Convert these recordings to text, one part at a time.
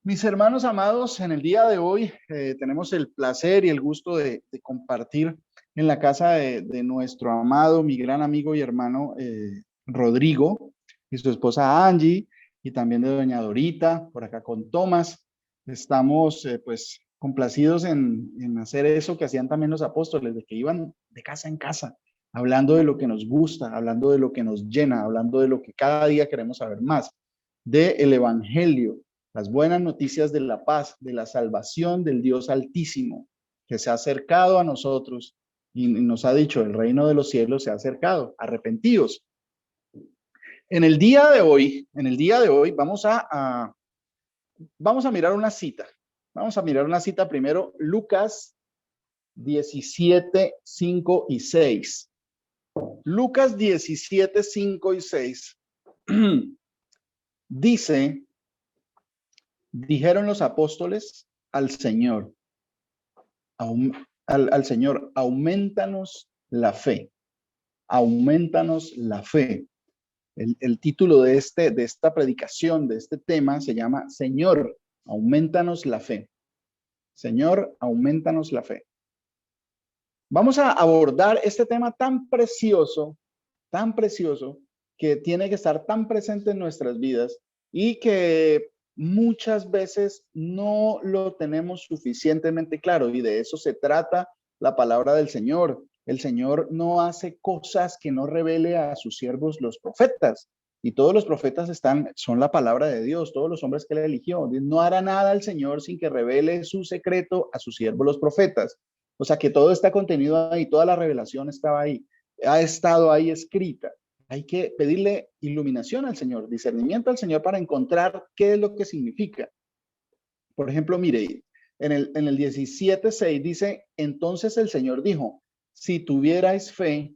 Mis hermanos amados, en el día de hoy tenemos el placer y el gusto de compartir en la casa de nuestro amado, mi gran amigo y hermano Rodrigo y su esposa Angie, y también de doña Dorita, por acá con Tomás. Estamos pues complacidos en hacer eso que hacían también los apóstoles, de que iban de casa en casa, hablando de lo que nos gusta, hablando de lo que nos llena, hablando de lo que cada día queremos saber más, del Evangelio, las buenas noticias de la paz, de la salvación del Dios Altísimo, que se ha acercado a nosotros y nos ha dicho, el reino de los cielos se ha acercado, arrepentidos. En el día de hoy vamos a mirar una cita. Vamos a mirar una cita primero, Lucas 17, 5 y 6. Lucas 17, 5 y 6 dice: dijeron los apóstoles al Señor, al Señor, aumentanos la fe, aumentanos la fe. El título de esta predicación, de este tema, se llama Señor, aumentanos la fe. Señor, aumentanos la fe. Vamos a abordar este tema tan precioso, que tiene que estar tan presente en nuestras vidas y que muchas veces no lo tenemos suficientemente claro, y de eso se trata la palabra del Señor. El Señor no hace cosas que no revele a sus siervos los profetas, y todos los profetas son la palabra de Dios, todos los hombres que él eligió. No hará nada el Señor sin que revele su secreto a sus siervos los profetas. O sea que todo está contenido ahí, toda la revelación estaba ahí, ha estado ahí escrita. Hay que pedirle iluminación al Señor, discernimiento al Señor para encontrar qué es lo que significa. Por ejemplo, mire, en el 17:6 dice: entonces el Señor dijo, si tuvierais fe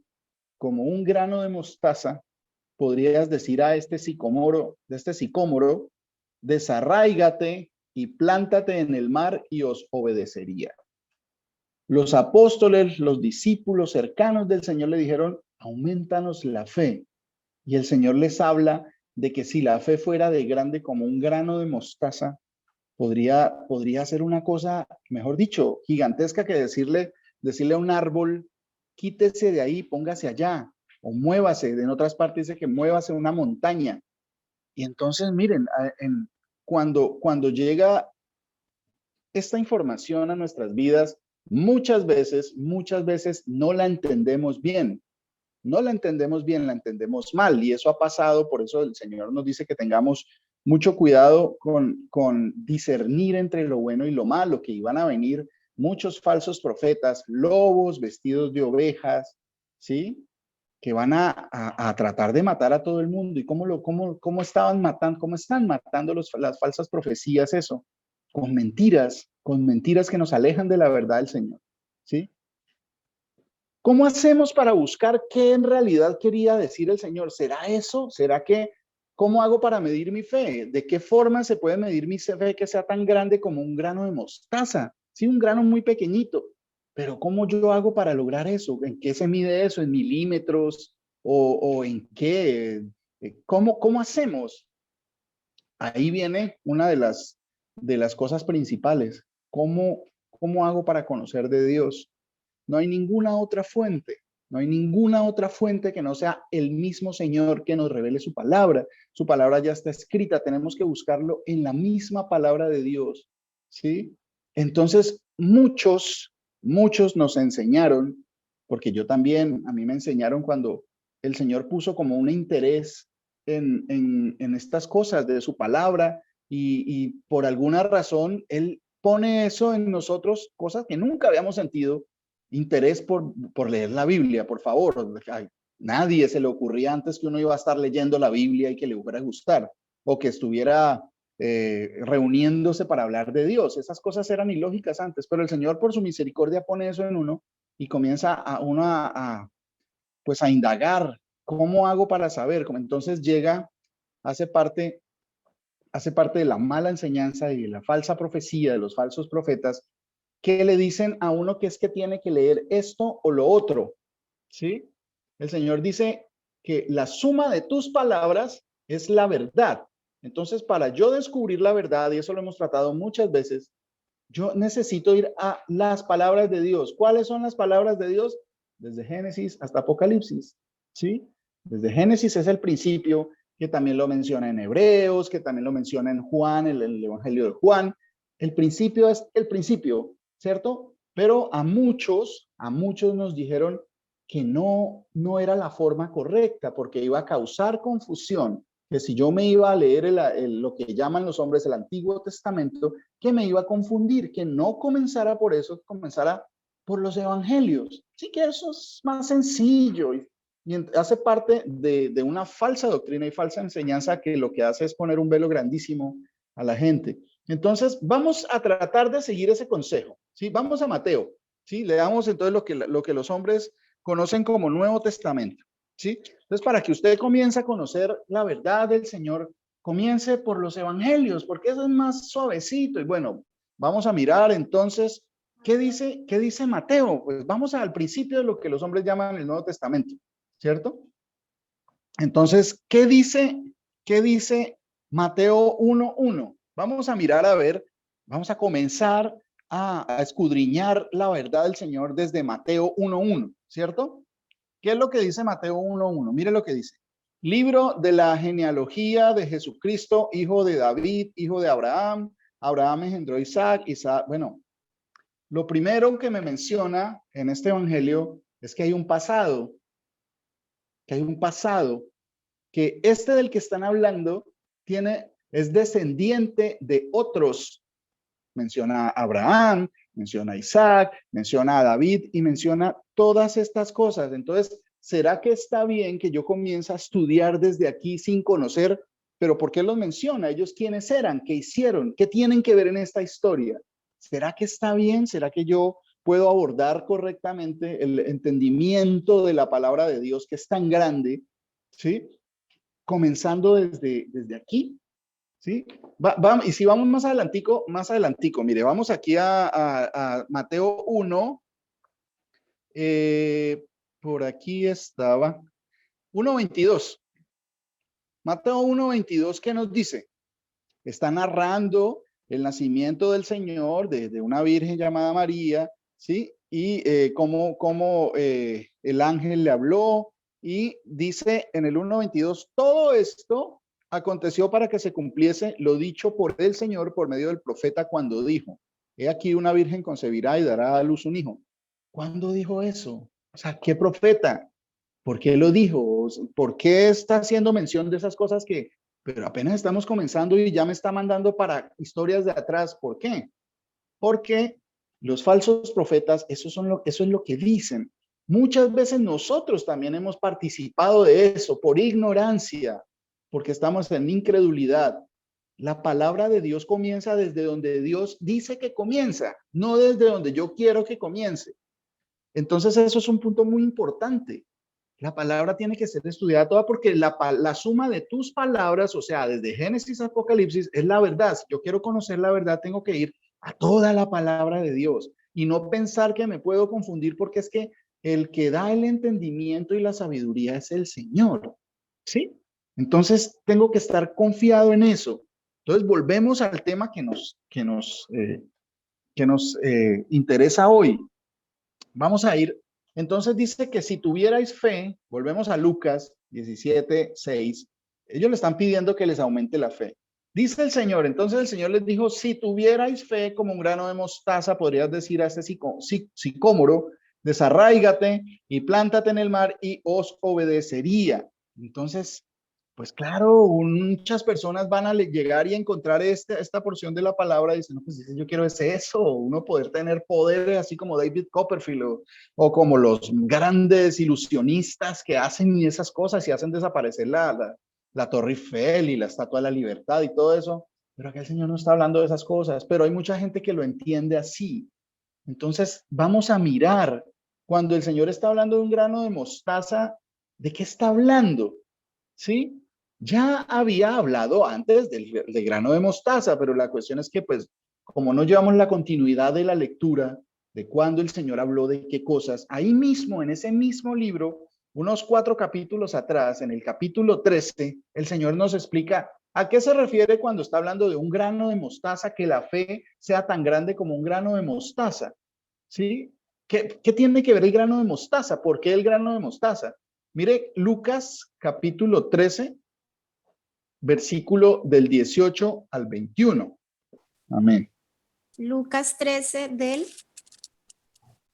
como un grano de mostaza, podrías decir a este sicómoro, desarráigate y plántate en el mar, y os obedecería. Los apóstoles, los discípulos cercanos del Señor le dijeron: aumentanos la fe. Y el Señor les habla de que si la fe fuera de grande como un grano de mostaza, podría ser una cosa, mejor dicho, gigantesca, que decirle a un árbol, quítese de ahí, póngase allá, o muévase. En otras partes dice que muévase una montaña. Y entonces, miren, cuando llega esta información a nuestras vidas, muchas veces no la entendemos bien. No la entendemos bien, la entendemos mal, y eso ha pasado. Por eso el Señor nos dice que tengamos mucho cuidado con discernir entre lo bueno y lo malo, que iban a venir muchos falsos profetas, lobos vestidos de ovejas, ¿sí? Que van a tratar de matar a todo el mundo. ¿Y cómo están matando las falsas profecías eso? Con mentiras que nos alejan de la verdad del Señor, ¿sí? ¿Cómo hacemos para buscar qué en realidad quería decir el Señor? ¿Será eso? ¿Cómo hago para medir mi fe? ¿De qué forma se puede medir mi fe que sea tan grande como un grano de mostaza? Sí, un grano muy pequeñito. Pero ¿cómo yo hago para lograr eso? ¿En qué se mide eso? ¿En milímetros? ¿O en qué? ¿Cómo hacemos? Ahí viene una de las cosas principales. ¿Cómo hago para conocer de Dios? No hay ninguna otra fuente. No hay ninguna otra fuente que no sea el mismo Señor que nos revele su palabra. Su palabra ya está escrita. Tenemos que buscarlo en la misma palabra de Dios, ¿sí? Entonces, muchos nos enseñaron, porque yo también, a mí me enseñaron cuando el Señor puso como un interés en estas cosas de su palabra, y por alguna razón Él pone eso en nosotros, cosas que nunca habíamos sentido. Interés por leer la Biblia, por favor. Ay, nadie se le ocurría antes que uno iba a estar leyendo la Biblia y que le fuera a gustar, o que estuviera reuniéndose para hablar de Dios. Esas cosas eran ilógicas antes, pero el Señor, por su misericordia, pone eso en uno, y comienza pues a indagar. ¿Cómo hago para saber? Como entonces hace parte, hace parte de la mala enseñanza y de la falsa profecía de los falsos profetas, que le dicen a uno que es que tiene que leer esto o lo otro, ¿sí? El Señor dice que la suma de tus palabras es la verdad. Entonces, para yo descubrir la verdad, y eso lo hemos tratado muchas veces, yo necesito ir a las palabras de Dios. ¿Cuáles son las palabras de Dios? Desde Génesis hasta Apocalipsis, ¿sí? Desde Génesis es el principio, que también lo menciona en Hebreos, que también lo menciona en Juan, el Evangelio de Juan. El principio es el principio, ¿cierto? Pero a muchos nos dijeron que no era la forma correcta, porque iba a causar confusión, que si yo me iba a leer lo que llaman los hombres el Antiguo Testamento, que me iba a confundir, que no comenzara por eso, comenzara por los evangelios. Sí que eso es más sencillo y hace parte de una falsa doctrina y falsa enseñanza que lo que hace es poner un velo grandísimo a la gente. Entonces, vamos a tratar de seguir ese consejo, ¿sí? Vamos a Mateo, ¿sí? Leamos entonces lo que los hombres conocen como Nuevo Testamento, ¿sí? Entonces, para que usted comience a conocer la verdad del Señor, comience por los evangelios, porque eso es más suavecito. Y bueno, vamos a mirar entonces, qué dice Mateo? Pues vamos al principio de lo que los hombres llaman el Nuevo Testamento, ¿cierto? Entonces, qué dice Mateo 1:1? Vamos a mirar a ver, vamos a comenzar a escudriñar la verdad del Señor desde Mateo 1:1, ¿cierto? ¿Qué es lo que dice Mateo 1:1? Mire lo que dice. Libro de la genealogía de Jesucristo, hijo de David, hijo de Abraham. Abraham engendró a Isaac, Isaac. Bueno, lo primero que me menciona en este evangelio es que hay un pasado, que este del que están hablando es descendiente de otros. Menciona a Abraham, menciona a Isaac, menciona a David y menciona todas estas cosas. Entonces, ¿será que está bien que yo comience a estudiar desde aquí sin conocer? Pero ¿por qué los menciona? ¿Ellos quiénes eran? ¿Qué hicieron? ¿Qué tienen que ver en esta historia? ¿Será que está bien? ¿Será que yo puedo abordar correctamente el entendimiento de la palabra de Dios que es tan grande? ¿Sí? Comenzando desde aquí. ¿Sí? Y si vamos más adelantico, mire, vamos aquí a Mateo 1, por aquí estaba, 1:22. Mateo 1:22, ¿qué nos dice? Está narrando el nacimiento del Señor de una virgen llamada María, ¿sí? Y cómo el ángel le habló y dice en el 1:22, todo esto aconteció para que se cumpliese lo dicho por el Señor por medio del profeta cuando dijo, he aquí una virgen concebirá y dará a luz un hijo. ¿Cuándo dijo eso? O sea, ¿qué profeta? ¿Por qué lo dijo? ¿Por qué está haciendo mención de esas cosas que, pero apenas estamos comenzando y ya me está mandando para historias de atrás? ¿Por qué? Porque los falsos profetas, eso es lo que dicen. Muchas veces nosotros también hemos participado de eso por ignorancia, porque estamos en incredulidad. La palabra de Dios comienza desde donde Dios dice que comienza, no desde donde yo quiero que comience. Entonces eso es un punto muy importante. La palabra tiene que ser estudiada toda porque la suma de tus palabras, o sea, desde Génesis a Apocalipsis, es la verdad. Si yo quiero conocer la verdad, tengo que ir a toda la palabra de Dios y no pensar que me puedo confundir porque es que el que da el entendimiento y la sabiduría es el Señor. ¿Sí? Entonces tengo que estar confiado en eso. Entonces volvemos al tema que nos interesa hoy. Vamos a ir. Entonces dice que si tuvierais fe, volvemos a Lucas 17:6, ellos le están pidiendo que les aumente la fe. Dice el Señor, entonces el Señor les dijo, si tuvierais fe como un grano de mostaza, podrías decir a este sicómoro, desarráigate y plántate en el mar y os obedecería. Entonces, pues claro, muchas personas van a llegar y encontrar esta porción de la palabra y dicen, no, pues yo quiero eso, uno poder tener poder así como David Copperfield o como los grandes ilusionistas que hacen esas cosas y hacen desaparecer la Torre Eiffel y la Estatua de la Libertad y todo eso. Pero acá el Señor no está hablando de esas cosas, pero hay mucha gente que lo entiende así. Entonces, vamos a mirar, cuando el Señor está hablando de un grano de mostaza, ¿de qué está hablando? ¿Sí? Ya había hablado antes del grano de mostaza, pero la cuestión es que, pues, como no llevamos la continuidad de la lectura de cuando el Señor habló de qué cosas, ahí mismo, en ese mismo libro, unos 4 capítulos atrás, en el capítulo 13, el Señor nos explica ¿A qué se refiere cuando está hablando de un grano de mostaza, que la fe sea tan grande como un grano de mostaza? ¿Sí? ¿Qué tiene que ver el grano de mostaza? ¿Por qué el grano de mostaza? Mire, Lucas capítulo 13, versículo del 18 al 21. Amén. Lucas 13 del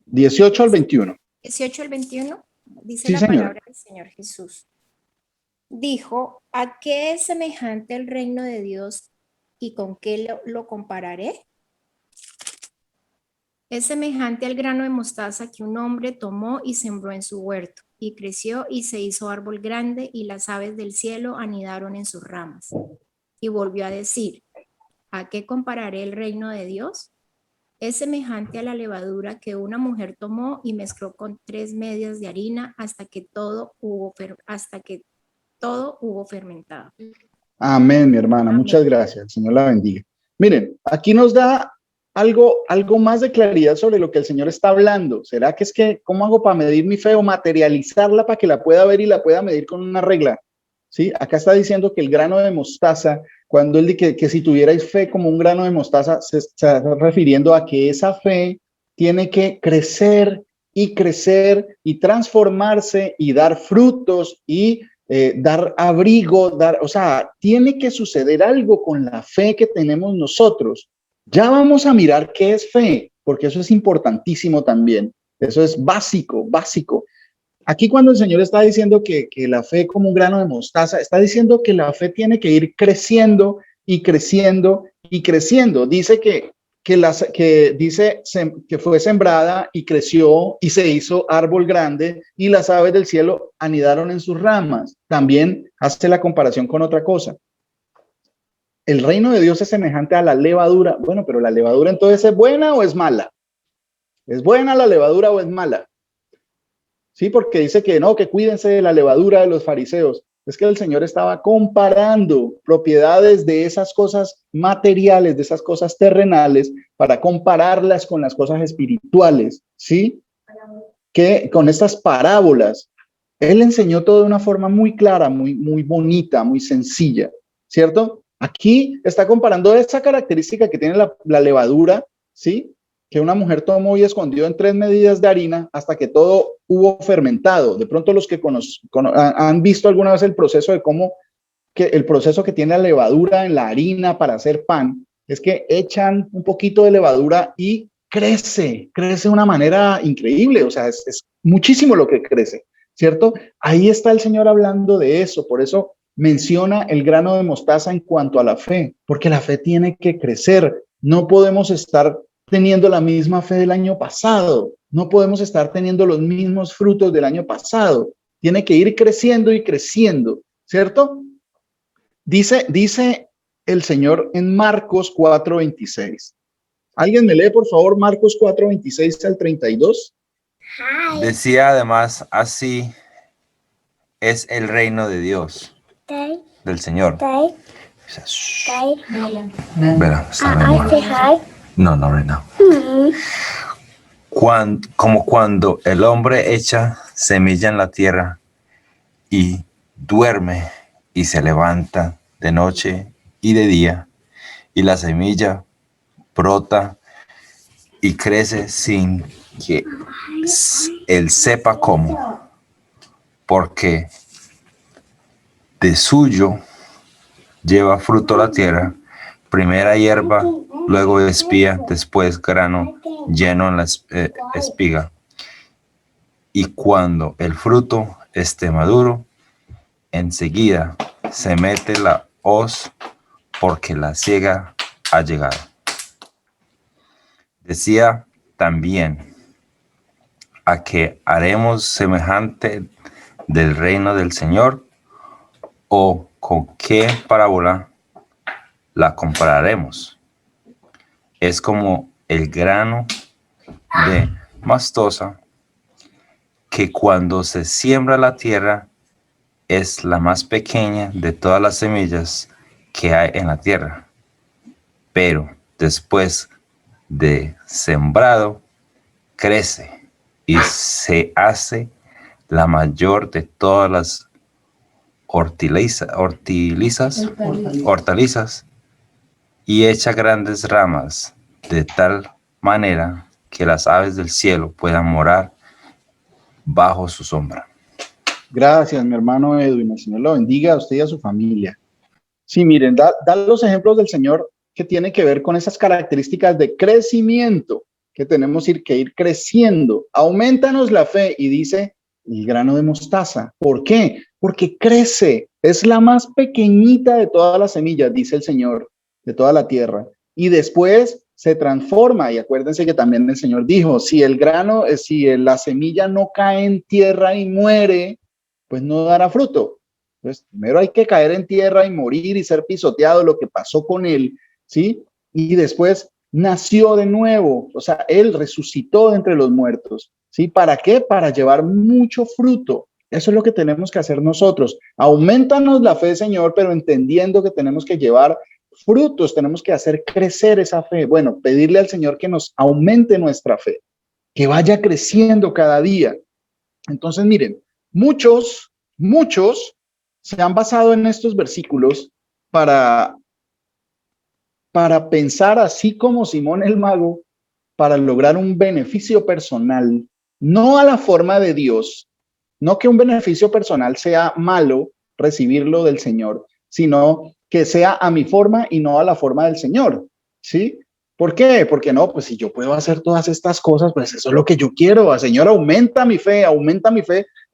18 al 21. 18 al 21, dice Sí, la señor. palabra del Señor Jesús. Dijo, ¿a qué es semejante el reino de Dios y con qué lo compararé? Es semejante al grano de mostaza que un hombre tomó y sembró en su huerto, y creció y se hizo árbol grande, y las aves del cielo anidaron en sus ramas. Y volvió a decir, ¿a qué compararé el reino de Dios? Es semejante a la levadura que una mujer tomó y mezcló con 3 medias de harina hasta que todo hubo fermentado. Amén, mi hermana. Amén. Muchas gracias. El Señor la bendiga. Miren, aquí nos da algo más de claridad sobre lo que el Señor está hablando. ¿Será que es que, cómo hago para medir mi fe o materializarla para que la pueda ver y la pueda medir con una regla? ¿Sí? Acá está diciendo que el grano de mostaza, cuando él dice que si tuvierais fe como un grano de mostaza, se está refiriendo a que esa fe tiene que crecer y transformarse y dar frutos y dar abrigo, o sea, tiene que suceder algo con la fe que tenemos nosotros. Ya vamos a mirar qué es fe, porque eso es importantísimo también. Eso es básico, básico. Aquí cuando el Señor está diciendo que la fe como un grano de mostaza, está diciendo que la fe tiene que ir creciendo y creciendo y creciendo. Dice que fue sembrada y creció y se hizo árbol grande y las aves del cielo anidaron en sus ramas. También hace la comparación con otra cosa. El reino de Dios es semejante a la levadura. Bueno, pero la levadura entonces ¿es buena o es mala? ¿Es buena la levadura o es mala? Sí, porque dice que no, que cuídense de la levadura de los fariseos. Es que el Señor estaba comparando propiedades de esas cosas materiales, de esas cosas terrenales, para compararlas con las cosas espirituales, ¿sí? Que con estas parábolas, Él enseñó todo de una forma muy clara, muy bonita, muy sencilla, ¿cierto? Aquí está comparando esa característica que tiene la levadura, ¿sí? Que una mujer tomó y escondió en 3 medidas de harina hasta que todo hubo fermentado. De pronto los que han visto alguna vez el proceso de cómo, el proceso que tiene la levadura en la harina para hacer pan, es que echan un poquito de levadura y crece de una manera increíble, o sea, es muchísimo lo que crece, ¿cierto? Ahí está el Señor hablando de eso, por eso menciona el grano de mostaza en cuanto a la fe, porque la fe tiene que crecer, no podemos estar teniendo la misma fe del año pasado, no podemos estar teniendo los mismos frutos del año pasado, tiene que ir creciendo y creciendo, ¿cierto? Dice el Señor en Marcos 4:26. ¿Alguien me lee, por favor, Marcos 4:26 al 32? Decía además, así es el reino de Dios, del Señor. Vera, no, right now. Como cuando el hombre echa semilla en la tierra y duerme y se levanta de noche y de día, y la semilla brota y crece sin que él sepa cómo, porque de suyo lleva fruto la tierra, primera hierba, luego espía, después grano lleno en la espiga. Y cuando el fruto esté maduro, enseguida se mete la hoz, porque la siega ha llegado. Decía también, ¿a qué haremos semejante del reino del Señor? ¿O con qué parábola la compararemos? Es como el grano de mostaza, que cuando se siembra la tierra es la más pequeña de todas las semillas que hay en la tierra. Pero después de sembrado, crece y se hace la mayor de todas las hortalizas y echa grandes ramas, de tal manera que las aves del cielo puedan morar bajo su sombra. Gracias, mi hermano Edwin. El Señor lo bendiga a usted y a su familia. Sí, miren, da los ejemplos del Señor que tienen que ver con esas características de crecimiento que tenemos que ir creciendo. Aumentanos la fe y dice el grano de mostaza. ¿Por qué? Porque crece. Es la más pequeñita de todas las semillas, dice el Señor, de toda la tierra. Y después se transforma. Y acuérdense que también el Señor dijo, si el grano, si la semilla no cae en tierra y muere, pues no dará fruto. Entonces, primero hay que caer en tierra y morir y ser pisoteado, lo que pasó con él, ¿sí? Y después nació de nuevo, o sea, él resucitó de entre los muertos, ¿sí? ¿Para qué? Para llevar mucho fruto. Eso es lo que tenemos que hacer nosotros. Aumentanos la fe, Señor, pero entendiendo que tenemos que llevar frutos, tenemos que hacer crecer esa fe. Bueno, pedirle al Señor que nos aumente nuestra fe, que vaya creciendo cada día. Entonces, miren, muchos se han basado en estos versículos para pensar así como Simón el mago, para lograr un beneficio personal, no a la forma de Dios, no que un beneficio personal sea malo recibirlo del Señor, sino que sea a mi forma y no a la forma del Señor, ¿sí? ¿Por qué? Porque no, pues si yo puedo hacer todas estas cosas, pues eso es lo que yo quiero. Señor, aumenta mi fe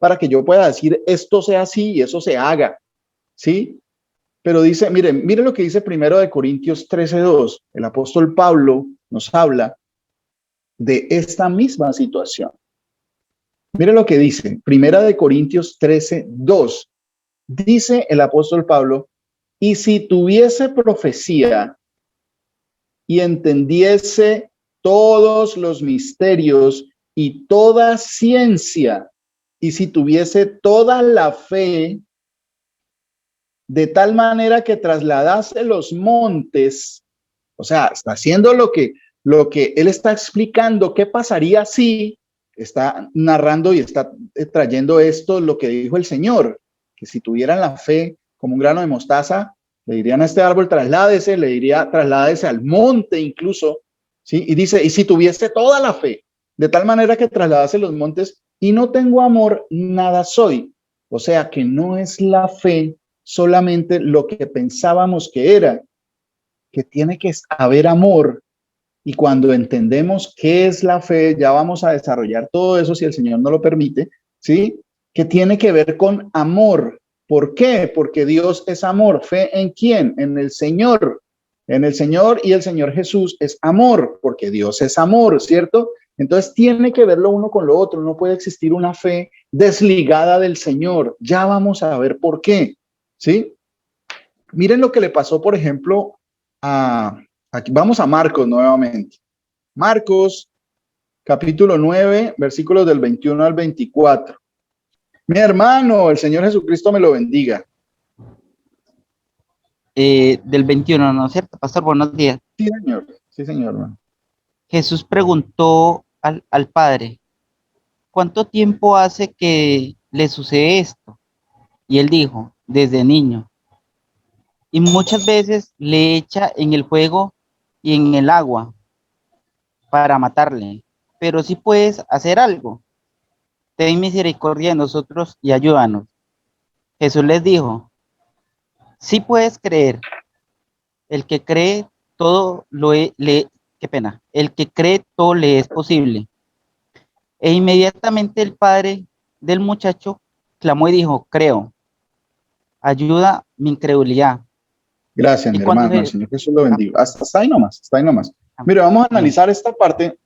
para que yo pueda decir esto sea así y eso se haga, ¿sí? Pero dice, miren lo que dice primero de Corintios 13:2. El apóstol Pablo nos habla de esta misma situación. Mire lo que dice, primera de Corintios 13:2. Dice el apóstol Pablo, y si tuviese profecía y entendiese todos los misterios y toda ciencia, y si tuviese toda la fe, de tal manera que trasladase los montes, o sea, está haciendo lo que él está explicando, qué pasaría si está narrando y está trayendo esto, lo que dijo el Señor, que si tuvieran la fe como un grano de mostaza, le dirían a este árbol, trasládese, le diría, trasládese al monte incluso, ¿sí? Y dice, y si tuviese toda la fe, de tal manera que trasladase los montes, y no tengo amor, nada soy. O sea, que no es la fe solamente lo que pensábamos que era, que tiene que haber amor. Y cuando entendemos qué es la fe, ya vamos a desarrollar todo eso si el Señor nos lo permite, ¿sí? Que tiene que ver con amor. ¿Por qué? Porque Dios es amor. ¿Fe en quién? En el Señor. En el Señor, y el Señor Jesús es amor, porque Dios es amor, ¿cierto? Entonces tiene que ver lo uno con lo otro. No puede existir una fe desligada del Señor. Ya vamos a ver por qué, ¿sí? Miren lo que le pasó, por ejemplo, aquí vamos a Marcos nuevamente. Marcos, capítulo 9, versículos del 21 al 24. Mi hermano, el Señor Jesucristo me lo bendiga. Del 21, ¿no es cierto, pastor? Buenos días. Sí, señor. Sí, señor, hermano. Jesús preguntó al Padre, ¿cuánto tiempo hace que le sucede esto? Y él dijo, desde niño. Y muchas veces le echa en el fuego y en el agua para matarle. Pero si puedes hacer algo, ten misericordia de nosotros y ayúdanos. Jesús les dijo, si puedes creer, el que cree todo el que cree todo le es posible. E inmediatamente el padre del muchacho clamó y dijo, creo, ayuda mi incredulidad. Gracias, mi hermano, el Señor Jesús lo bendiga. Hasta ahí nomás, hasta ahí nomás. Mire, vamos a analizar esta parte.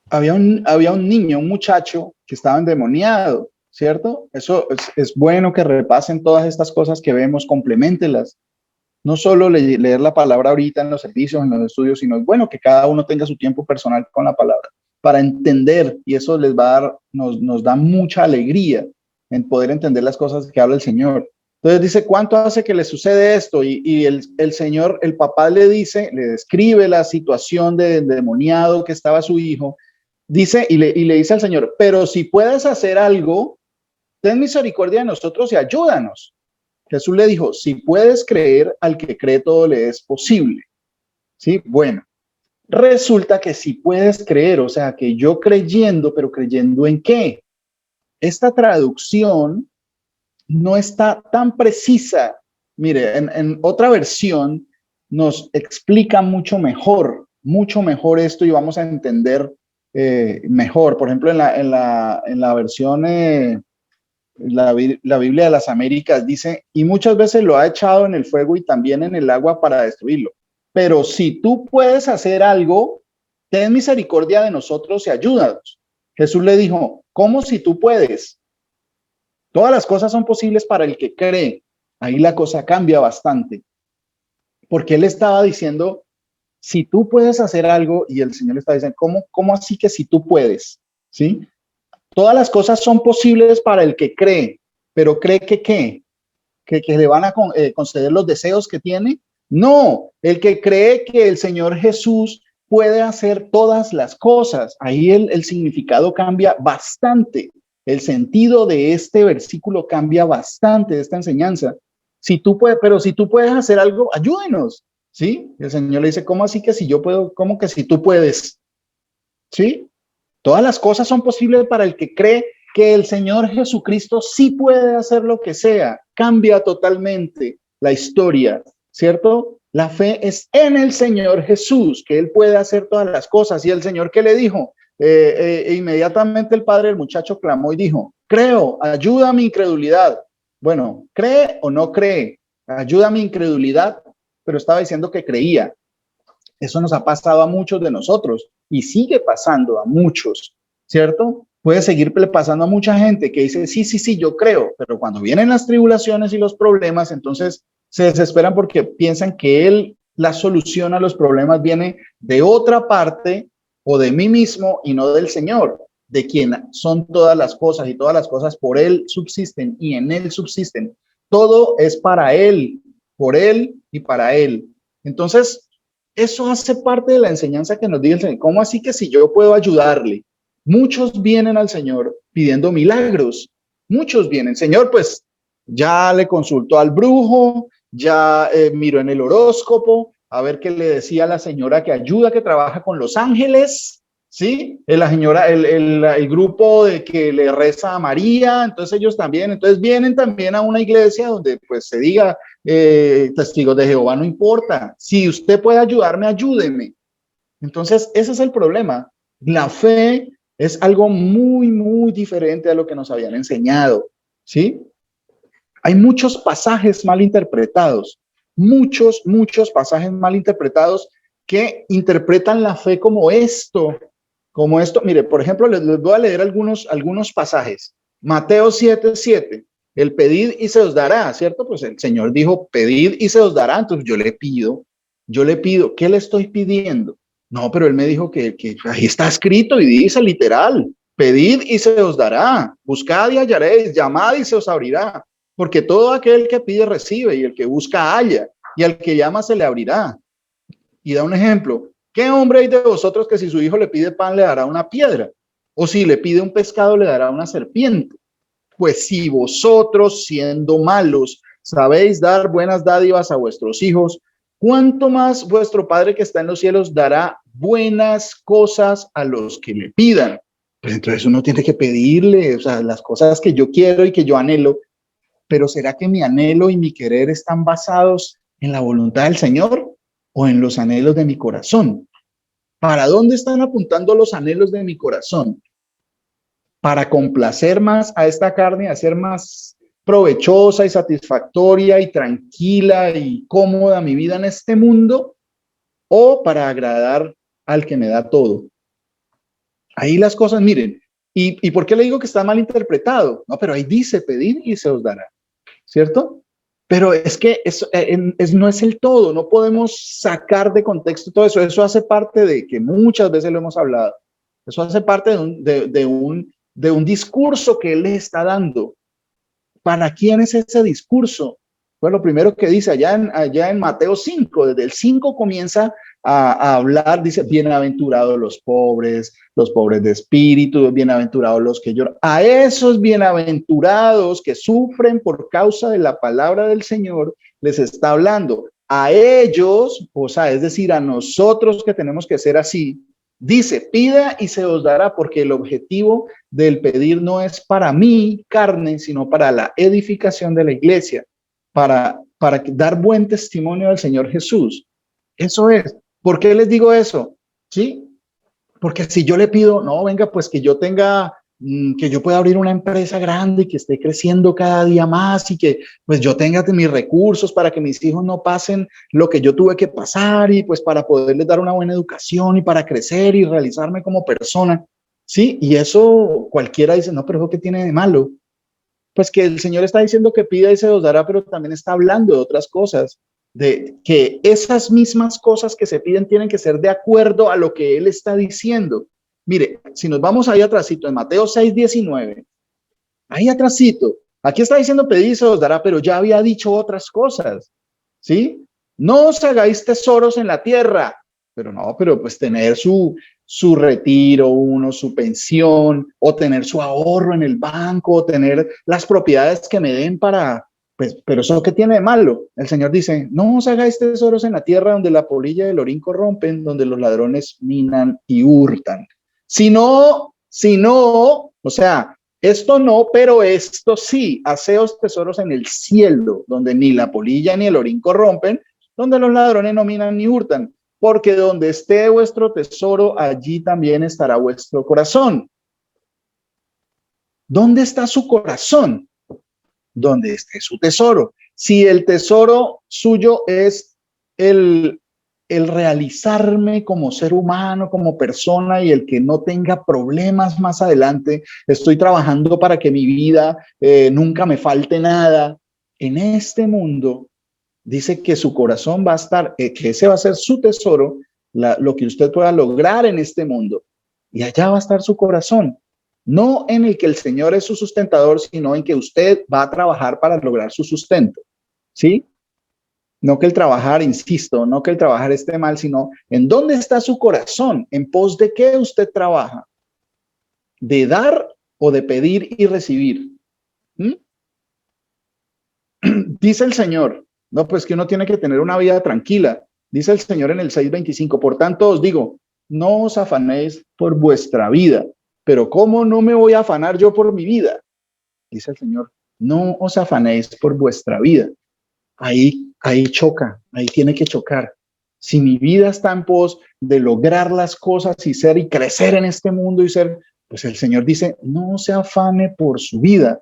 Había un niño, un muchacho que estaba endemoniado, ¿cierto? Eso es bueno que repasen todas estas cosas que vemos, compleméntelas. No solo leer la palabra ahorita en los servicios, en los estudios, sino es bueno que cada uno tenga su tiempo personal con la palabra para entender, y eso les va a dar, nos da mucha alegría en poder entender las cosas que habla el Señor. Entonces dice, ¿cuánto hace que le sucede esto? Y el Señor, el papá le dice, le describe la situación de endemoniado que estaba su hijo, dice, y le dice al Señor, pero si puedes hacer algo, ten misericordia de nosotros y ayúdanos. Jesús le dijo, si puedes creer, al que cree todo le es posible. ¿Sí? Bueno, resulta que si puedes creer, o sea, que yo creyendo, pero creyendo ¿en qué? Esta traducción no está tan precisa. Mire, en otra versión nos explica mucho mejor esto y vamos a entender mejor. Por ejemplo, en la versión, la Biblia de las Américas dice, y muchas veces lo ha echado en el fuego y también en el agua para destruirlo. Pero si tú puedes hacer algo, ten misericordia de nosotros y ayúdanos. Jesús le dijo, ¿cómo si tú puedes? Todas las cosas son posibles para el que cree. Ahí la cosa cambia bastante. Porque él estaba diciendo, si tú puedes hacer algo, y el Señor le está diciendo, ¿cómo así que si tú puedes? ¿Sí? Todas las cosas son posibles para el que cree, pero cree que ¿qué? Que le van a conceder los deseos que tiene. No, el que cree que el Señor Jesús puede hacer todas las cosas. Ahí el significado cambia bastante. El sentido de este versículo cambia bastante, de esta enseñanza. Si tú puedes, pero si tú puedes hacer algo, ayúdenos. ¿Sí? El Señor le dice, ¿cómo así que si yo puedo? ¿Cómo que si tú puedes? ¿Sí? Todas las cosas son posibles para el que cree que el Señor Jesucristo sí puede hacer lo que sea. Cambia totalmente la historia, ¿cierto? La fe es en el Señor Jesús, que Él puede hacer todas las cosas. Y el Señor, ¿qué le dijo? Inmediatamente el padre del muchacho clamó y dijo, creo, ayuda a mi incredulidad. Bueno, ¿cree o no cree? Ayuda a mi incredulidad, pero estaba diciendo que creía. Eso nos ha pasado a muchos de nosotros y sigue pasando a muchos, ¿cierto? Puede seguir pasando a mucha gente que dice, sí, yo creo, pero cuando vienen las tribulaciones y los problemas, entonces se desesperan porque piensan que la solución a los problemas viene de otra parte o de mí mismo y no del Señor, de quien son todas las cosas y todas las cosas por Él subsisten y en Él subsisten. Todo es para Él, por Él y para Él. Entonces, eso hace parte de la enseñanza que nos dice el Señor. ¿Cómo así que si yo puedo ayudarle? Muchos vienen al Señor pidiendo milagros. Muchos vienen. Señor, pues ya le consultó al brujo, ya miró en el horóscopo, a ver qué le decía la señora que ayuda, que trabaja con los ángeles, ¿sí? La señora, el grupo de que le reza a María, entonces ellos también, entonces vienen también a una iglesia donde pues se diga, testigos de Jehová, no importa. Si usted puede ayudarme, ayúdeme. Entonces, ese es el problema. La fe es algo muy diferente a lo que nos habían enseñado, ¿sí? Hay muchos pasajes mal interpretados, muchos pasajes mal interpretados que interpretan la fe como esto. Mire, por ejemplo, les voy a leer algunos pasajes. Mateo 7:7. El pedid y se os dará, ¿cierto? Pues el Señor dijo, pedid y se os dará. Entonces yo le pido, ¿qué le estoy pidiendo? No, pero él me dijo que ahí está escrito y dice literal, pedid y se os dará, buscad y hallaréis, llamad y se os abrirá, porque todo aquel que pide recibe y el que busca halla y al que llama se le abrirá. Y da un ejemplo, ¿qué hombre hay de vosotros que si su hijo le pide pan le dará una piedra? O si le pide un pescado le dará una serpiente? Pues si vosotros, siendo malos, sabéis dar buenas dádivas a vuestros hijos, ¿cuánto más vuestro Padre que está en los cielos dará buenas cosas a los que le pidan? Pues entonces uno tiene que pedirle, o sea, las cosas que yo quiero y que yo anhelo, pero ¿será que mi anhelo y mi querer están basados en la voluntad del Señor o en los anhelos de mi corazón? ¿Para dónde están apuntando los anhelos de mi corazón? ¿Para complacer más a esta carne, hacer más provechosa y satisfactoria y tranquila y cómoda mi vida en este mundo? ¿O para agradar al que me da todo? Ahí las cosas, miren, ¿y por qué le digo que está mal interpretado? No, pero ahí dice pedir y se os dará, ¿cierto? Pero es que no es el todo, no podemos sacar de contexto todo eso. Eso hace parte de que muchas veces lo hemos hablado. Eso hace parte de un discurso que él les está dando. ¿Para quién es ese discurso? Fue lo primero que dice allá en Mateo 5, desde el 5 comienza a hablar, dice, bienaventurados los pobres de espíritu, bienaventurados los que lloran. A esos bienaventurados que sufren por causa de la palabra del Señor, les está hablando. A ellos, o sea, es decir, a nosotros que tenemos que ser así, dice, pida y se os dará, porque el objetivo del pedir no es para mi carne, sino para la edificación de la iglesia, para dar buen testimonio del Señor Jesús. Eso es. ¿Por qué les digo eso? ¿Sí? Porque si yo le pido, no, venga, pues que yo tenga, que yo pueda abrir una empresa grande y que esté creciendo cada día más y que pues yo tenga mis recursos para que mis hijos no pasen lo que yo tuve que pasar y pues para poderles dar una buena educación y para crecer y realizarme como persona. Sí, y eso cualquiera dice, no, pero ¿qué tiene de malo? Pues que el Señor está diciendo que pida y se os dará, pero también está hablando de otras cosas, de que esas mismas cosas que se piden tienen que ser de acuerdo a lo que Él está diciendo. Mire, si nos vamos ahí atrásito, en Mateo 6:19, ahí atrásito, aquí está diciendo pedir y se os dará, pero ya había dicho otras cosas, ¿sí? No os hagáis tesoros en la tierra, pero no, pero pues tener su retiro, su pensión, o tener su ahorro en el banco, o tener las propiedades que me den para, pues, pero eso ¿qué tiene de malo? El Señor dice, no os hagáis tesoros en la tierra donde la polilla y el orín corrompen, donde los ladrones minan y hurtan. Si no, o sea, esto no, pero esto sí, haceos tesoros en el cielo, donde ni la polilla ni el orín corrompen, donde los ladrones no minan ni hurtan. Porque donde esté vuestro tesoro, allí también estará vuestro corazón. ¿Dónde está su corazón? Donde esté su tesoro. Si el tesoro suyo es el realizarme como ser humano, como persona, y el que no tenga problemas más adelante, estoy trabajando para que mi vida nunca me falte nada. En este mundo, dice que su corazón va a estar, que ese va a ser su tesoro, lo que usted pueda lograr en este mundo. Y allá va a estar su corazón. No en el que el Señor es su sustentador, sino en que usted va a trabajar para lograr su sustento. ¿Sí? No que el trabajar, insisto, no que el trabajar esté mal, sino en dónde está su corazón, en pos de qué usted trabaja. ¿De dar o de pedir y recibir? ¿Mm? Dice el Señor, no, pues que uno tiene que tener una vida tranquila. Dice el Señor en el 6:25, por tanto os digo, no os afanéis por vuestra vida. Pero ¿cómo no me voy a afanar yo por mi vida? Dice el Señor, no os afanéis por vuestra vida. Ahí choca, ahí tiene que chocar. Si mi vida está en pos de lograr las cosas y ser y crecer en este mundo y ser, pues el Señor dice, no se afane por su vida.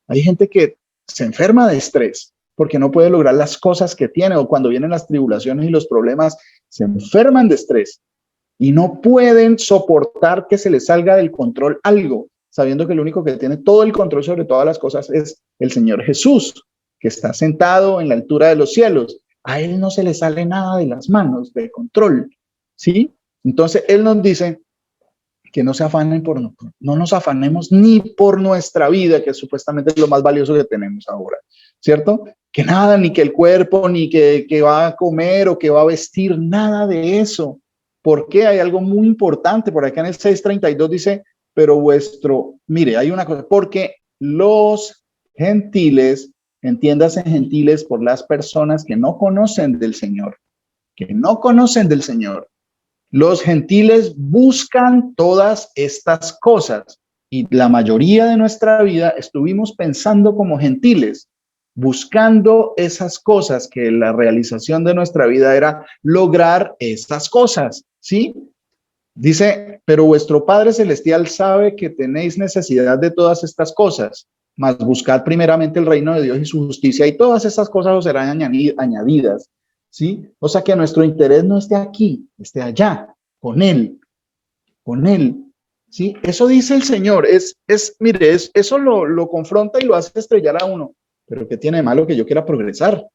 Hay gente que se enferma de estrés porque no puede lograr las cosas que tiene, o cuando vienen las tribulaciones y los problemas, se enferman de estrés y no pueden soportar que se les salga del control algo, sabiendo que el único que tiene todo el control sobre todas las cosas es el Señor Jesús, que está sentado en la altura de los cielos. A Él no se le sale nada de las manos, de control, ¿sí? Entonces Él nos dice que no se afanen no nos afanemos ni por nuestra vida, que supuestamente es lo más valioso que tenemos ahora, ¿cierto? Que nada, ni que el cuerpo, ni que va a comer o que va a vestir, nada de eso. Porque hay algo muy importante, por acá en el 6:32 dice, pero mire, hay una cosa, porque los gentiles, entiéndase gentiles por las personas que no conocen del Señor, los gentiles buscan todas estas cosas y la mayoría de nuestra vida estuvimos pensando como gentiles, buscando esas cosas, que la realización de nuestra vida era lograr estas cosas, ¿sí? Dice, pero vuestro Padre Celestial sabe que tenéis necesidad de todas estas cosas, mas buscad primeramente el reino de Dios y su justicia y todas estas cosas os serán añadidas. ¿Sí? O sea que nuestro interés no esté aquí, esté allá, con Él, ¿sí? Eso dice el Señor, mire, eso lo confronta y lo hace estrellar a uno, pero ¿qué tiene de malo que yo quiera progresar?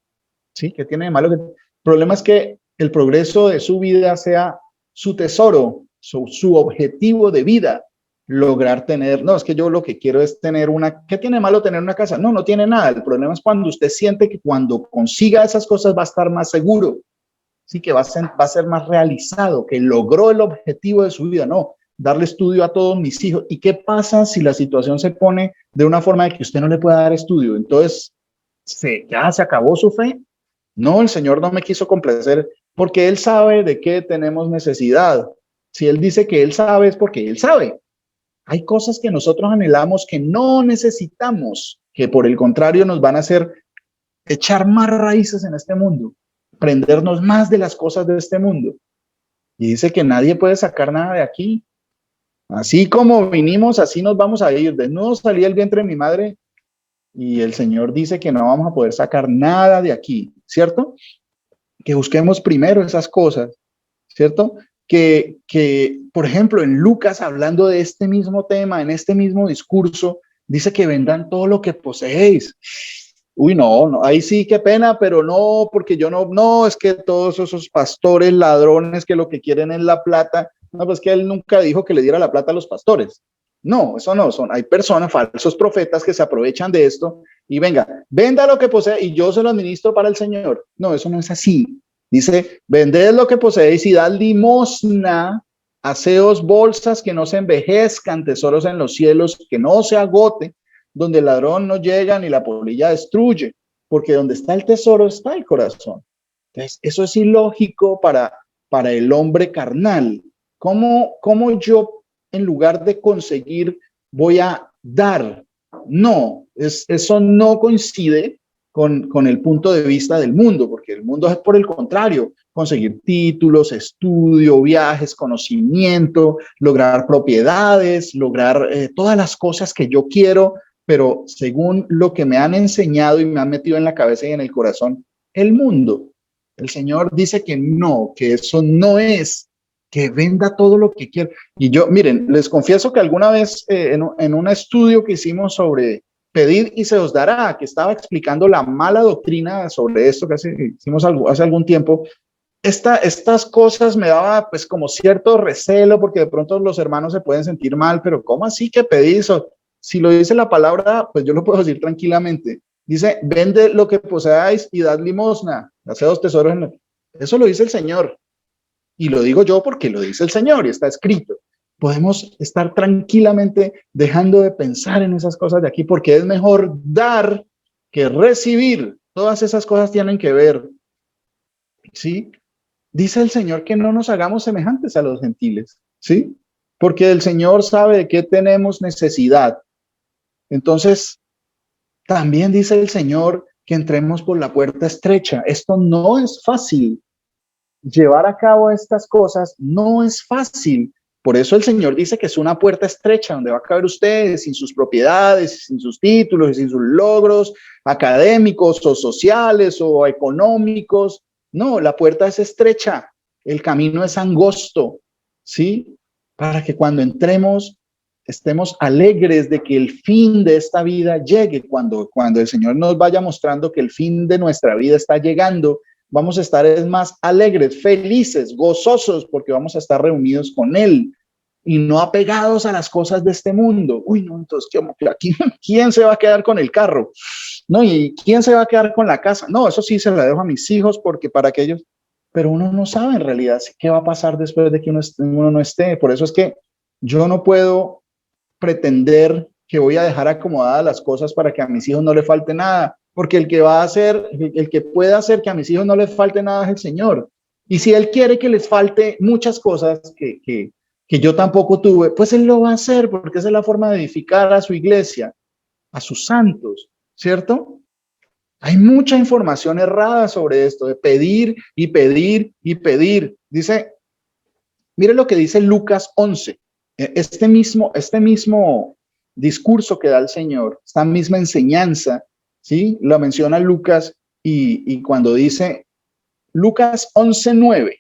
¿Sí? ¿Qué tiene de malo? El problema es que el progreso de su vida sea su tesoro, su objetivo de vida, lograr tener, no, es que yo lo que quiero es tener una, ¿qué tiene malo tener una casa? No, no tiene nada. El problema es cuando usted siente que cuando consiga esas cosas va a estar más seguro, sí, que va a ser más realizado, que logró el objetivo de su vida. No, darle estudio a todos mis hijos. ¿Y qué pasa si la situación se pone de una forma de que usted no le pueda dar estudio? Entonces, ya se acabó su fe. No, el Señor no me quiso complacer porque Él sabe de qué tenemos necesidad. Si Él dice que Él sabe, es porque Él sabe. Hay cosas que nosotros anhelamos que no necesitamos, que por el contrario nos van a hacer echar más raíces en este mundo, prendernos más de las cosas de este mundo. Y dice que nadie puede sacar nada de aquí. Así como vinimos, así nos vamos a ir. Desnudos salí del vientre de mi madre y el Señor dice que no vamos a poder sacar nada de aquí, ¿cierto? Que busquemos primero esas cosas, ¿cierto? Por ejemplo, en Lucas, hablando de este mismo tema, en este mismo discurso, dice que vendan todo lo que poseéis. Uy, no, ahí sí, qué pena, pero no, porque yo no, es que todos esos pastores, ladrones que lo que quieren es la plata, no, pues que él nunca dijo que le diera la plata a los pastores. No, eso no, hay personas, falsos profetas que se aprovechan de esto y venga, venda lo que posee y yo se lo administro para el Señor. No, eso no es así. Dice, vended lo que poseéis y dad limosna, haceos bolsas que no se envejezcan, tesoros en los cielos que no se agote, donde el ladrón no llega ni la polilla destruye, porque donde está el tesoro está el corazón. Entonces, eso es ilógico para el hombre carnal. ¿Cómo yo, en lugar de conseguir, voy a dar? No, eso no coincide con el punto de vista del mundo, porque el mundo es por el contrario, conseguir títulos, estudio, viajes, conocimiento, lograr propiedades, lograr todas las cosas que yo quiero, pero según lo que me han enseñado y me han metido en la cabeza y en el corazón, el mundo. El Señor dice que no, que eso no es, que venda todo lo que quiera. Y yo, miren, les confieso que alguna vez en un estudio que hicimos sobre pedid y se os dará, que estaba explicando la mala doctrina sobre esto que hicimos hace algún tiempo, estas cosas me daba pues como cierto recelo porque de pronto los hermanos se pueden sentir mal, pero ¿cómo así que pedís? Si lo dice la palabra, pues yo lo puedo decir tranquilamente. Dice, vende lo que poseáis y dad limosna, haceos tesoros en el... Eso lo dice el Señor. Y lo digo yo porque lo dice el Señor y está escrito. Podemos estar tranquilamente dejando de pensar en esas cosas de aquí porque es mejor dar que recibir. Todas esas cosas tienen que ver. ¿Sí? Dice el Señor que no nos hagamos semejantes a los gentiles. ¿Sí? Porque el Señor sabe de qué tenemos necesidad. Entonces, también dice el Señor que entremos por la puerta estrecha. Esto no es fácil. Llevar a cabo estas cosas no es fácil. Por eso el Señor dice que es una puerta estrecha donde va a caber usted sin sus propiedades, sin sus títulos, sin sus logros académicos o sociales o económicos. No, la puerta es estrecha, el camino es angosto, ¿sí? Para que cuando entremos estemos alegres de que el fin de esta vida llegue. Cuando el Señor nos vaya mostrando que el fin de nuestra vida está llegando, vamos a estar más alegres, felices, gozosos, porque vamos a estar reunidos con Él y no apegados a las cosas de este mundo. Uy, no, entonces, ¿quién se va a quedar con el carro? No, ¿y quién se va a quedar con la casa? No, eso sí se la dejo a mis hijos porque para que ellos... Pero uno no sabe en realidad qué va a pasar después de que uno no esté. Por eso es que yo no puedo pretender que voy a dejar acomodadas las cosas para que a mis hijos no le falte nada, porque el que puede hacer que a mis hijos no les falte nada es el Señor. Y si Él quiere que les falte muchas cosas que yo tampoco tuve, pues Él lo va a hacer, porque esa es la forma de edificar a su iglesia, a sus santos, ¿cierto? Hay mucha información errada sobre esto, de pedir y pedir y pedir. Dice, mire lo que dice Lucas 11. Este mismo discurso que da el Señor, esta misma enseñanza, ¿sí? Lo menciona Lucas y cuando dice Lucas 11:9,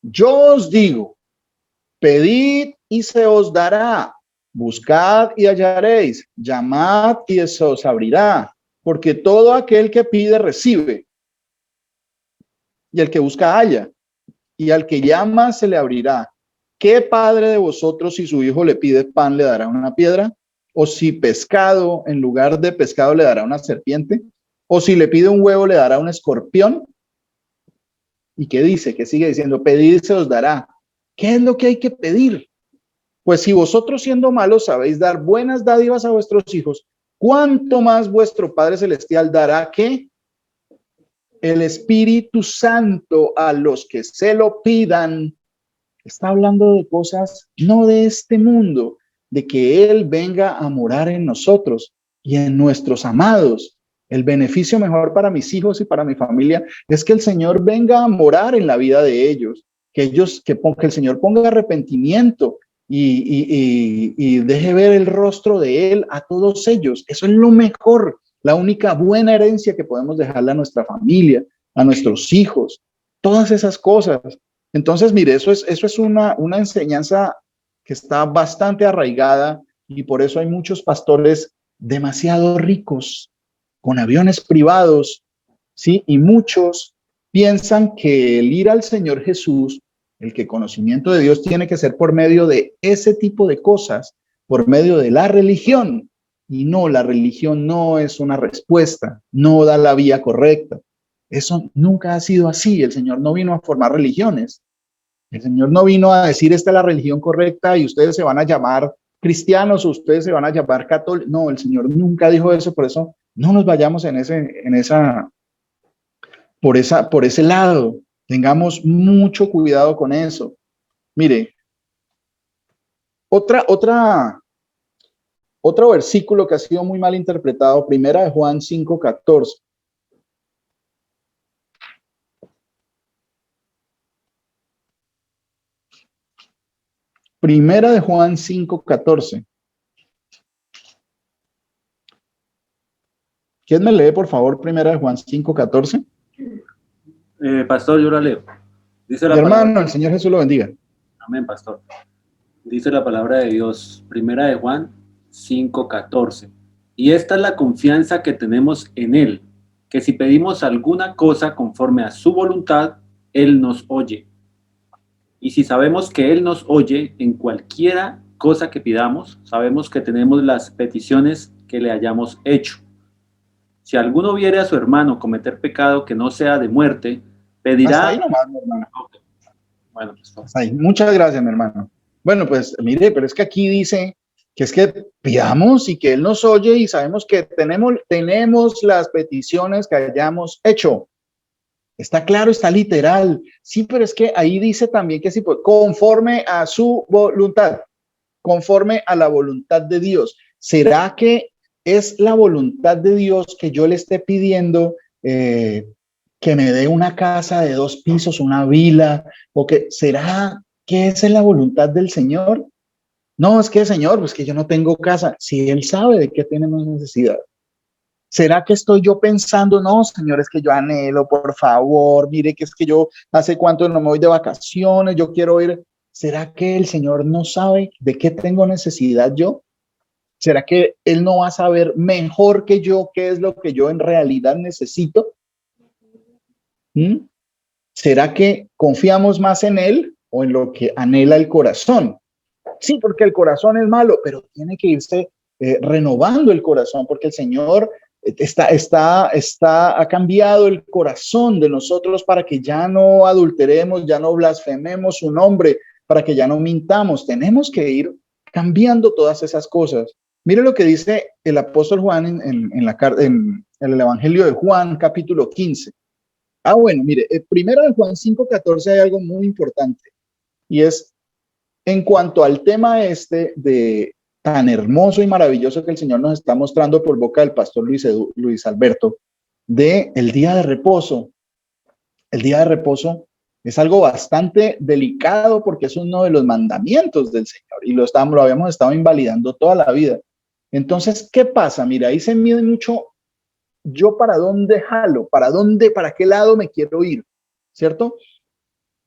yo os digo, pedid y se os dará, buscad y hallaréis, llamad y se os abrirá, porque todo aquel que pide recibe, y el que busca halla, y al que llama se le abrirá. ¿Qué padre de vosotros, si su hijo le pide pan, le dará una piedra? ¿O si pescado, en lugar de pescado, le dará una serpiente? ¿O si le pide un huevo, le dará un escorpión? ¿Y qué dice? ¿Qué sigue diciendo? Pedid, se os dará. ¿Qué es lo que hay que pedir? Pues si vosotros, siendo malos, sabéis dar buenas dádivas a vuestros hijos, ¿cuánto más vuestro Padre Celestial dará que el Espíritu Santo a los que se lo pidan? Está hablando de cosas no de este mundo, de que Él venga a morar en nosotros y en nuestros amados. El beneficio mejor para mis hijos y para mi familia es que el Señor venga a morar en la vida de ellos, que el Señor ponga arrepentimiento y deje ver el rostro de Él a todos ellos. Eso es lo mejor, la única buena herencia que podemos dejarle a nuestra familia, a nuestros hijos, todas esas cosas. Entonces, mire, eso es una enseñanza que está bastante arraigada y por eso hay muchos pastores demasiado ricos, con aviones privados, ¿sí? Y muchos piensan que el ir al Señor Jesús, el que conocimiento de Dios tiene que ser por medio de ese tipo de cosas, por medio de la religión. Y no, la religión no es una respuesta, no da la vía correcta. Eso nunca ha sido así. El Señor no vino a formar religiones. El Señor no vino a decir esta es la religión correcta y ustedes se van a llamar cristianos o ustedes se van a llamar católicos. No, el Señor nunca dijo eso, por eso no nos vayamos por ese lado. Tengamos mucho cuidado con eso. Mire, otro versículo que ha sido muy mal interpretado, Primera de Juan 5:14. Primera de Juan 5:14. ¿Quién me lee, por favor, Primera de Juan 5:14? Pastor, yo la leo. Dice la Hermano, palabra, el Señor Jesús lo bendiga. amén, pastor. Dice la palabra de Dios, Primera de Juan 5:14. Y esta es la confianza que tenemos en Él, que si pedimos alguna cosa conforme a su voluntad, Él nos oye. Y si sabemos que Él nos oye en cualquiera cosa que pidamos, sabemos que tenemos las peticiones que le hayamos hecho. Si alguno viere a su hermano cometer pecado que no sea de muerte, pedirá... Hasta ahí nomás, mi hermano. Bueno, pues, Hasta ahí. Muchas gracias, mi hermano. Bueno, pues mire, pero es que aquí dice que es que pidamos y que Él nos oye y sabemos que tenemos las peticiones que hayamos hecho. Está claro, está literal. Sí, pero es que ahí dice también que sí, conforme a su voluntad, conforme a la voluntad de Dios. ¿Será que es la voluntad de Dios que yo le esté pidiendo que me dé una casa de 2 pisos, una vila? ¿O que será que esa es la voluntad del Señor? No, es que Señor, pues que yo no tengo casa. Si Él sabe de qué tenemos necesidad. ¿Será que estoy yo pensando, no, Señor, es que yo anhelo, por favor, mire que es que yo hace cuánto no me voy de vacaciones, yo quiero ir? ¿Será que el Señor no sabe de qué tengo necesidad yo? ¿Será que Él no va a saber mejor que yo qué es lo que yo en realidad necesito? ¿Será que confiamos más en Él o en lo que anhela el corazón? Sí, porque el corazón es malo, pero tiene que irse renovando el corazón, porque el Señor ha cambiado el corazón de nosotros para que ya no adulteremos, ya no blasfememos su nombre, para que ya no mintamos. Tenemos que ir cambiando todas esas cosas. Mire lo que dice el apóstol Juan en el Evangelio de Juan, capítulo 15. Bueno, mire, primero en Juan 5:14 hay algo muy importante y es en cuanto al tema de tan hermoso y maravilloso que el Señor nos está mostrando por boca del pastor Luis Alberto, de el día de reposo. El día de reposo es algo bastante delicado porque es uno de los mandamientos del Señor y lo habíamos estado invalidando toda la vida. Entonces, ¿qué pasa? Mira, ahí se mide mucho yo para dónde jalo, para qué lado me quiero ir, ¿cierto?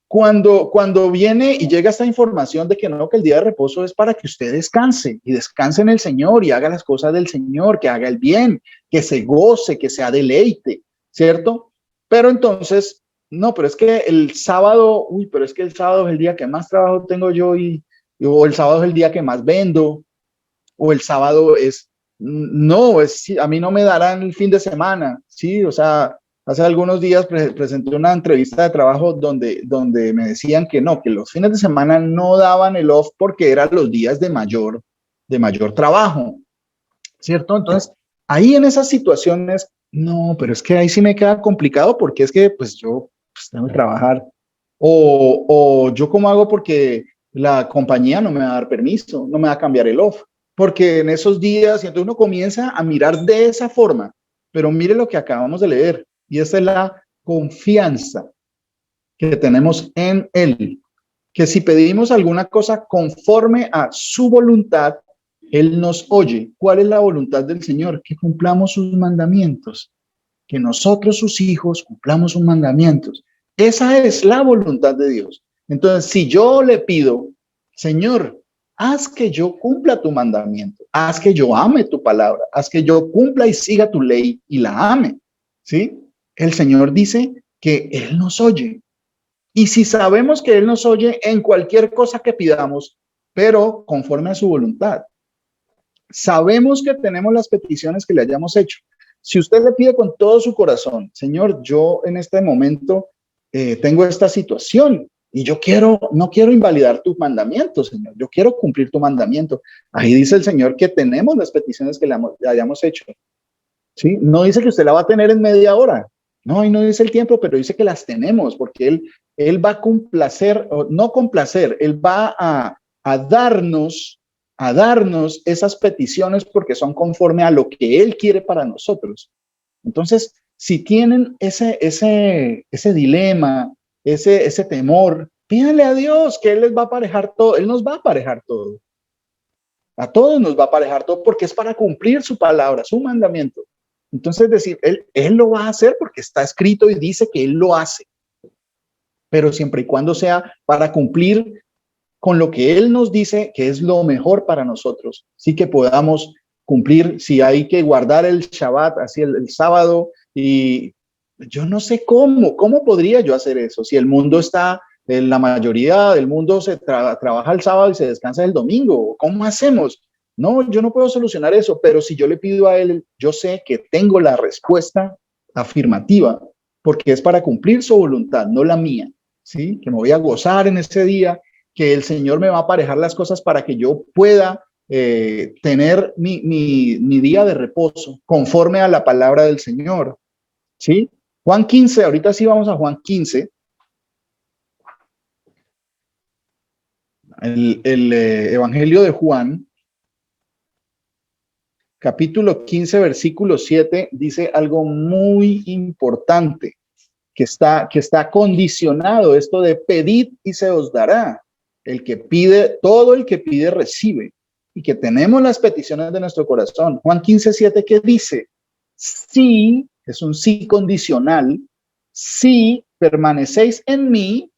Cuando viene y llega esta información de que no, que el día de reposo es para que usted descanse y descanse en el Señor y haga las cosas del Señor, que haga el bien, que se goce, que sea deleite, ¿cierto? Pero entonces no, pero es que el sábado, pero es que el sábado es el día que más trabajo tengo yo o el sábado es el día que más vendo, o el sábado no, sí, a mí no me darán el fin de semana, ¿sí? O sea, hace algunos días presenté una entrevista de trabajo donde me decían que no, que los fines de semana no daban el off porque eran los días de mayor trabajo, ¿cierto? Entonces, ahí en esas situaciones, no, pero es que ahí sí me queda complicado porque es que pues yo tengo que trabajar. O yo cómo hago porque la compañía no me va a dar permiso, no me va a cambiar el off. Porque en esos días, y entonces uno comienza a mirar de esa forma. Pero mire lo que acabamos de leer, y esa es la confianza que tenemos en Él. Que si pedimos alguna cosa conforme a su voluntad, Él nos oye. ¿Cuál es la voluntad del Señor? Que cumplamos sus mandamientos. Que nosotros, sus hijos, cumplamos sus mandamientos. Esa es la voluntad de Dios. Entonces, si yo le pido, Señor, haz que yo cumpla tu mandamiento, haz que yo ame tu palabra, haz que yo cumpla y siga tu ley y la ame, ¿sí? El Señor dice que Él nos oye. Y si sabemos que Él nos oye en cualquier cosa que pidamos, pero conforme a su voluntad, sabemos que tenemos las peticiones que le hayamos hecho. Si usted le pide con todo su corazón, Señor, yo en este momento tengo esta situación y yo no quiero invalidar tu mandamiento, Señor, yo quiero cumplir tu mandamiento. Ahí dice el Señor que tenemos las peticiones que le hayamos hecho. ¿Sí? No dice que usted la va a tener en media hora. No, ahí no dice el tiempo, pero dice que las tenemos porque Él va a complacer, o no complacer, Él va a darnos esas peticiones porque son conforme a lo que Él quiere para nosotros. Entonces, si tienen ese dilema, ese temor, pídanle a Dios que Él les va a aparejar todo, Él nos va a aparejar todo. A todos nos va a aparejar todo porque es para cumplir su palabra, su mandamiento. Entonces, decir, él lo va a hacer porque está escrito y dice que Él lo hace. Pero siempre y cuando sea para cumplir con lo que Él nos dice que es lo mejor para nosotros. Sí que podamos cumplir, si hay que guardar el Shabbat, así el sábado, y yo no sé cómo podría yo hacer eso, si el mundo está, la mayoría del mundo se trabaja el sábado y se descansa el domingo, ¿cómo hacemos? No, yo no puedo solucionar eso, pero si yo le pido a Él, yo sé que tengo la respuesta afirmativa, porque es para cumplir su voluntad, no la mía, ¿sí? Que me voy a gozar en ese día, que el Señor me va a aparejar las cosas para que yo pueda tener mi día de reposo conforme a la palabra del Señor, ¿sí? Juan 15, ahorita sí vamos a Juan 15. El Evangelio de Juan, capítulo 15, versículo 7, dice algo muy importante, que está condicionado, esto de pedid y se os dará. El que pide, todo el que pide recibe, y que tenemos las peticiones de nuestro corazón. Juan 15, 7, ¿qué dice? Sí, es un sí condicional, si permanecéis en mí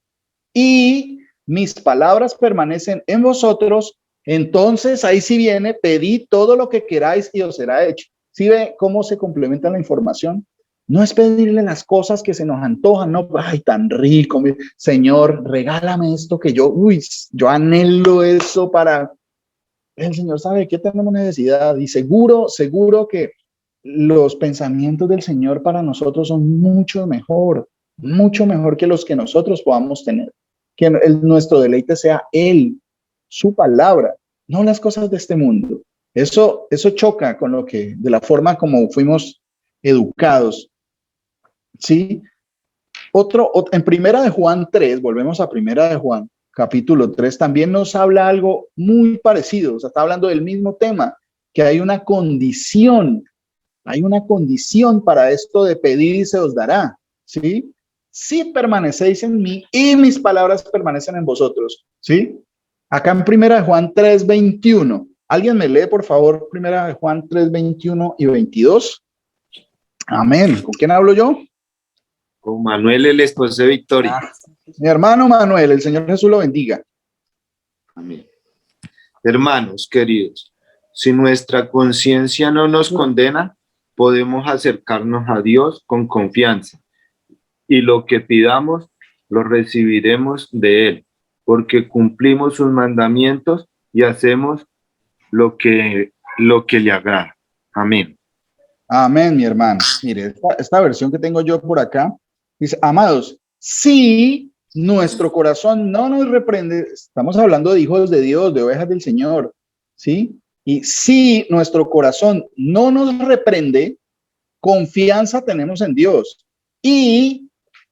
y mis palabras permanecen en vosotros, entonces ahí sí viene, pedid todo lo que queráis y os será hecho. ¿Sí ve cómo se complementa la información? No es pedirle las cosas que se nos antojan, no, ay, tan rico, Señor, regálame esto que yo anhelo eso para... El Señor sabe que tenemos necesidad y seguro que los pensamientos del Señor para nosotros son mucho mejor que los que nosotros podamos tener. Que nuestro deleite sea Él, su palabra, no las cosas de este mundo. Eso choca con de la forma como fuimos educados. ¿Sí? En Primera de Juan 3, volvemos a Primera de Juan, capítulo 3, también nos habla algo muy parecido, o sea, está hablando del mismo tema, que hay una condición para esto de pedir y se os dará, ¿sí? Si permanecéis en mí y mis palabras permanecen en vosotros, ¿sí? Acá en Primera de Juan 3, 21, ¿alguien me lee, por favor, Primera de Juan 3, 21 y 22? Amén. ¿Con quién hablo yo? Con Manuel, el esposo de Victoria. Mi hermano Manuel, el Señor Jesús lo bendiga. Amén. Hermanos queridos, si nuestra conciencia no nos condena, podemos acercarnos a Dios con confianza y lo que pidamos lo recibiremos de Él, porque cumplimos sus mandamientos y hacemos lo que le agrada. Amén. Amén, mi hermano. Mire, esta versión que tengo yo por acá dice: amados, si nuestro corazón no nos reprende, estamos hablando de hijos de Dios, de ovejas del Señor, ¿sí? Y si nuestro corazón no nos reprende, confianza tenemos en Dios. Y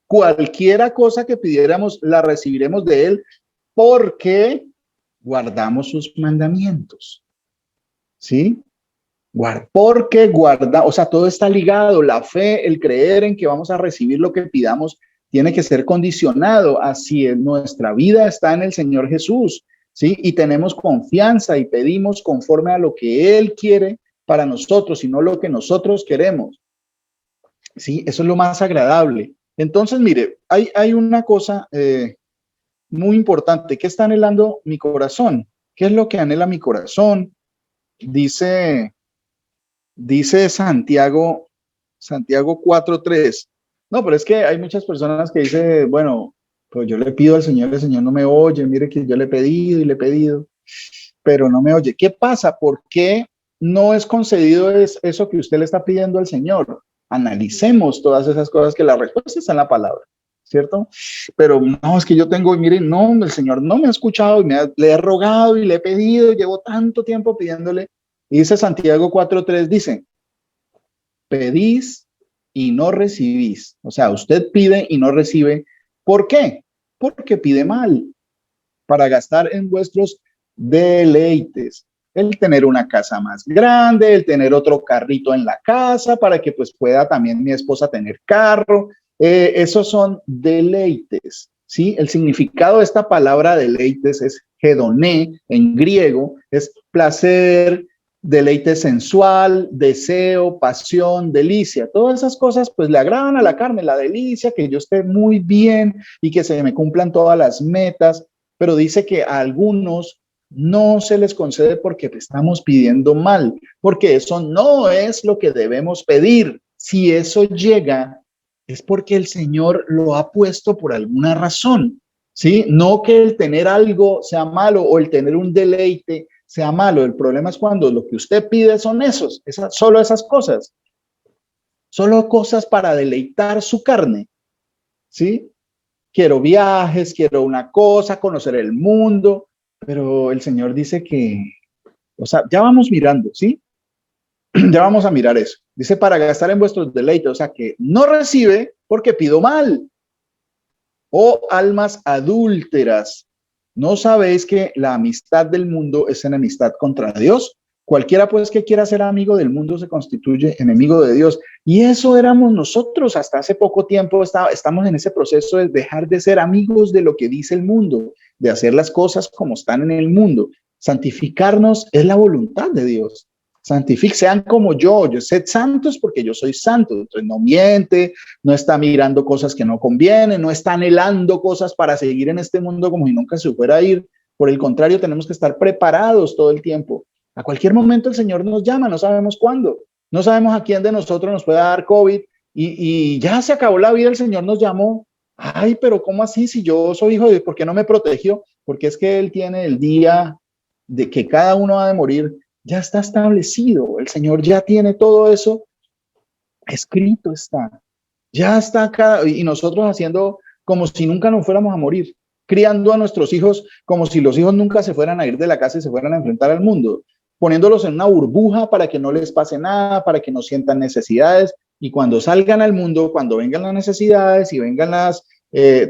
cualquiera cosa que pidiéramos, la recibiremos de Él, porque guardamos sus mandamientos, ¿sí? Porque guarda, o sea, todo está ligado, la fe, el creer en que vamos a recibir lo que pidamos, tiene que ser condicionado a si nuestra vida está en el Señor Jesús, ¿sí? Y tenemos confianza y pedimos conforme a lo que Él quiere para nosotros y no lo que nosotros queremos, ¿sí? Eso es lo más agradable. Entonces, mire, hay una cosa muy importante. ¿Qué está anhelando mi corazón? ¿Qué es lo que anhela mi corazón? Dice Santiago 4:3. No, pero es que hay muchas personas que dicen, bueno, pues yo le pido al Señor, el Señor no me oye, mire que yo le he pedido y le he pedido, pero no me oye. ¿Qué pasa? ¿Por qué no es concedido eso que usted le está pidiendo al Señor? Analicemos todas esas cosas, que la respuesta está en la palabra, ¿cierto? Pero no, es que yo tengo, miren, no, el Señor no me ha escuchado y le he rogado y le he pedido, llevo tanto tiempo pidiéndole. Y dice Santiago 4:3, dice: pedís y no recibís. O sea, usted pide y no recibe. ¿Por qué? Porque pide mal, para gastar en vuestros deleites. El tener una casa más grande, el tener otro carrito en la casa, para que pues pueda también mi esposa tener carro. Esos son deleites, ¿sí? El significado de esta palabra deleites es hedoné en griego, es placer, deleite sensual, deseo, pasión, delicia. Todas esas cosas pues le agradan a la carne, la delicia, que yo esté muy bien y que se me cumplan todas las metas, pero dice que a algunos no se les concede porque estamos pidiendo mal, porque eso no es lo que debemos pedir. Si eso llega, es porque el Señor lo ha puesto por alguna razón, ¿sí? No que el tener algo sea malo o el tener un deleite sea malo. El problema es cuando lo que usted pide son solo esas cosas, solo cosas para deleitar su carne, ¿sí? Quiero viajes, quiero una cosa, conocer el mundo, pero el Señor dice que, o sea, ya vamos mirando, ¿sí? Ya vamos a mirar eso. Dice: para gastar en vuestros deleites, o sea, que no recibe porque pido mal. Oh, almas adúlteras, ¿no sabéis que la amistad del mundo es enemistad contra Dios? Cualquiera pues que quiera ser amigo del mundo se constituye enemigo de Dios. Y eso éramos nosotros hasta hace poco tiempo. Estamos en ese proceso de dejar de ser amigos de lo que dice el mundo, de hacer las cosas como están en el mundo. Santificarnos es la voluntad de Dios. Sean como yo sed santos porque yo soy santo. Entonces no miente, no está mirando cosas que no convienen, no está anhelando cosas para seguir en este mundo como si nunca se fuera a ir. Por el contrario, tenemos que estar preparados todo el tiempo. A cualquier momento el Señor nos llama, no sabemos cuándo, no sabemos a quién de nosotros nos pueda dar COVID y ya se acabó la vida, el Señor nos llamó. Ay, pero ¿cómo así? Si yo soy hijo de Dios, ¿por qué no me protegió? Porque es que Él tiene el día de que cada uno ha de morir, ya está establecido. El Señor ya tiene todo eso escrito, ya está acá, y nosotros haciendo como si nunca nos fuéramos a morir, criando a nuestros hijos como si los hijos nunca se fueran a ir de la casa y se fueran a enfrentar al mundo, poniéndolos en una burbuja para que no les pase nada, para que no sientan necesidades, y cuando salgan al mundo, cuando vengan las necesidades y vengan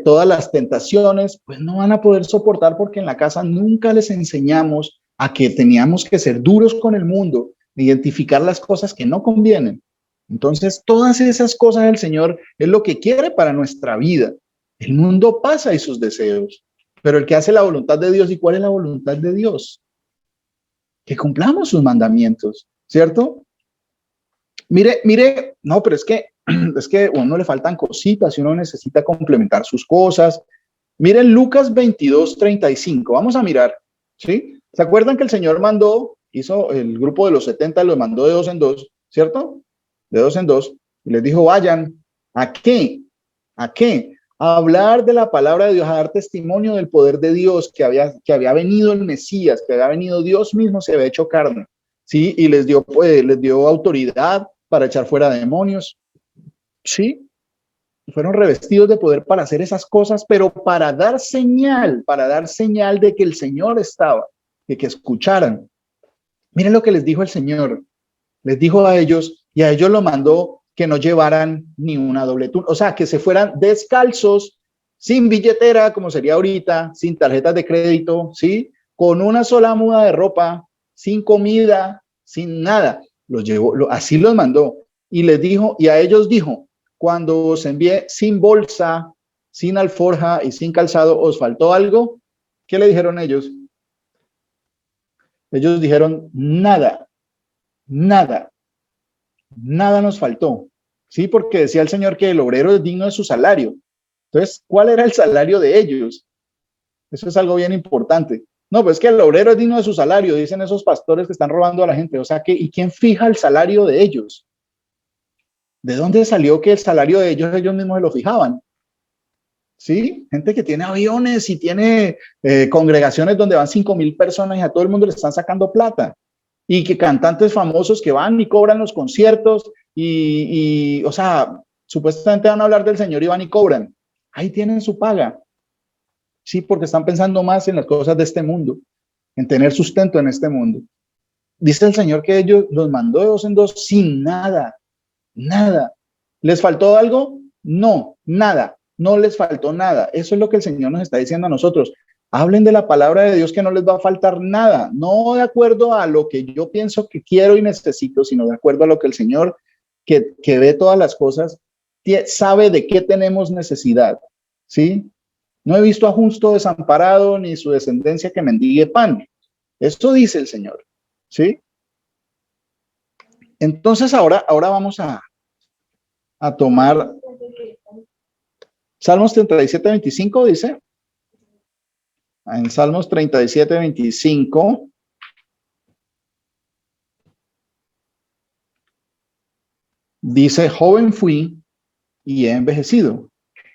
todas las tentaciones, pues no van a poder soportar, porque en la casa nunca les enseñamos a que teníamos que ser duros con el mundo, identificar las cosas que no convienen. Entonces, todas esas cosas el Señor es lo que quiere para nuestra vida. El mundo pasa y sus deseos, pero el que hace la voluntad de Dios, ¿y cuál es la voluntad de Dios? Que cumplamos sus mandamientos, ¿cierto? Mire, no, pero es que a uno le faltan cositas y uno necesita complementar sus cosas. Miren Lucas 22:35, vamos a mirar, ¿sí? ¿Se acuerdan que el Señor hizo el grupo de los 70, lo mandó de 2 en 2, ¿cierto? De 2 en 2, y les dijo: vayan, ¿a qué? ¿A qué? A hablar de la palabra de Dios, a dar testimonio del poder de Dios, que había venido el Mesías, que había venido Dios mismo, se había hecho carne, ¿sí? Y les dio autoridad para echar fuera demonios, ¿sí? Fueron revestidos de poder para hacer esas cosas, pero para dar señal de que el Señor estaba, de que escucharan. Miren lo que les dijo el Señor. Les dijo a ellos, y a ellos lo mandó que no llevaran ni una doble túnica, o sea, que se fueran descalzos, sin billetera, como sería ahorita, sin tarjetas de crédito, ¿sí? Con una sola muda de ropa, sin comida, sin nada. Los llevó, así los mandó. Y les dijo, y a ellos dijo, cuando os envié sin bolsa, sin alforja y sin calzado, ¿os faltó algo? ¿Qué le dijeron ellos? Ellos dijeron, nada, nada, nada nos faltó. Sí, porque decía el Señor que el obrero es digno de su salario. Entonces, ¿cuál era el salario de ellos? Eso es algo bien importante. No, pues que el obrero es digno de su salario, dicen esos pastores que están robando a la gente. O sea, ¿y quién fija el salario de ellos? ¿De dónde salió que el salario de ellos mismos se lo fijaban? ¿Sí? Gente que tiene aviones y tiene congregaciones donde van 5,000 personas y a todo el mundo le están sacando plata. Y que cantantes famosos que van y cobran los conciertos o sea, supuestamente van a hablar del Señor y van y cobran. Ahí tienen su paga. Sí, porque están pensando más en las cosas de este mundo, en tener sustento en este mundo. Dice el Señor que ellos los mandó de dos en dos sin nada, nada. ¿Les faltó algo? No, nada. No les faltó nada. Eso es lo que el Señor nos está diciendo a nosotros. Hablen de la palabra de Dios, que no les va a faltar nada, no de acuerdo a lo que yo pienso que quiero y necesito, sino de acuerdo a lo que el Señor, que ve todas las cosas, sabe de qué tenemos necesidad, ¿sí? No he visto a justo desamparado ni su descendencia que mendigue pan. Esto dice el Señor, ¿sí? Entonces ahora vamos a tomar Salmos 37:25, dice. En Salmos 37:25 dice, joven fui y he envejecido,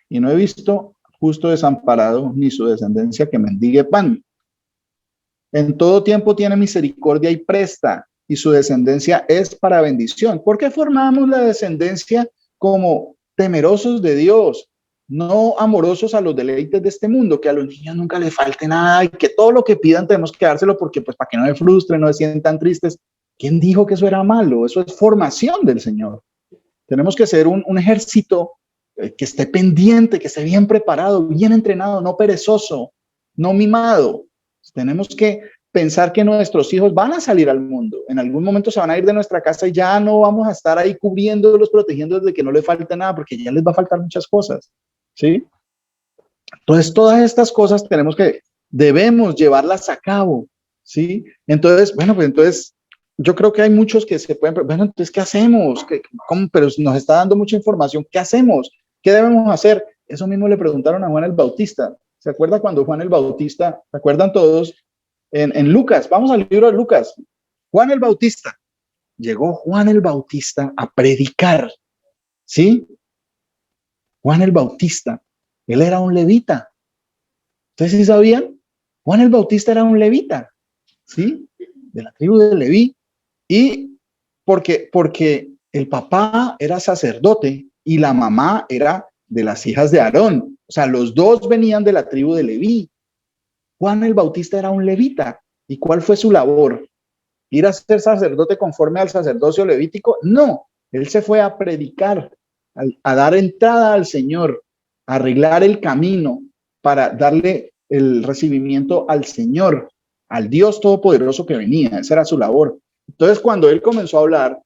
y no he visto justo desamparado ni su descendencia que mendigue pan. En todo tiempo tiene misericordia y presta, y su descendencia es para bendición. ¿Por qué formamos la descendencia como temerosos de Dios? No amorosos a los deleites de este mundo, que a los niños nunca les falte nada y que todo lo que pidan tenemos que dárselo porque pues para que no se frustren, no se sientan tristes. ¿Quién dijo que eso era malo? Eso es formación del Señor. Tenemos que ser un ejército que esté pendiente, que esté bien preparado, bien entrenado, no perezoso, no mimado. Tenemos que pensar que nuestros hijos van a salir al mundo. En algún momento se van a ir de nuestra casa y ya no vamos a estar ahí cubriéndolos, protegiéndolos de que no les falte nada, porque ya les va a faltar muchas cosas. ¿Sí? Entonces, todas estas cosas debemos llevarlas a cabo, ¿sí? Entonces, bueno, pues entonces, yo creo que hay muchos que se pueden, bueno, entonces, ¿qué hacemos? ¿Cómo? Pero nos está dando mucha información, ¿qué hacemos? ¿Qué debemos hacer? Eso mismo le preguntaron a Juan el Bautista. ¿Se acuerda cuando Juan el Bautista, se acuerdan todos? En Lucas, vamos al libro de Lucas. Juan el Bautista. Llegó Juan el Bautista a predicar, ¿sí? Juan el Bautista, él era un levita. ¿Ustedes sí sabían? Juan el Bautista era un levita, ¿sí? De la tribu de Leví. Y porque el papá era sacerdote y la mamá era de las hijas de Aarón. O sea, los dos venían de la tribu de Leví. Juan el Bautista era un levita. ¿Y cuál fue su labor? ¿Ir a ser sacerdote conforme al sacerdocio levítico? No, él se fue a predicar, a dar entrada al Señor, a arreglar el camino para darle el recibimiento al Señor, al Dios Todopoderoso que venía. Esa era su labor. Entonces, cuando él comenzó a hablar,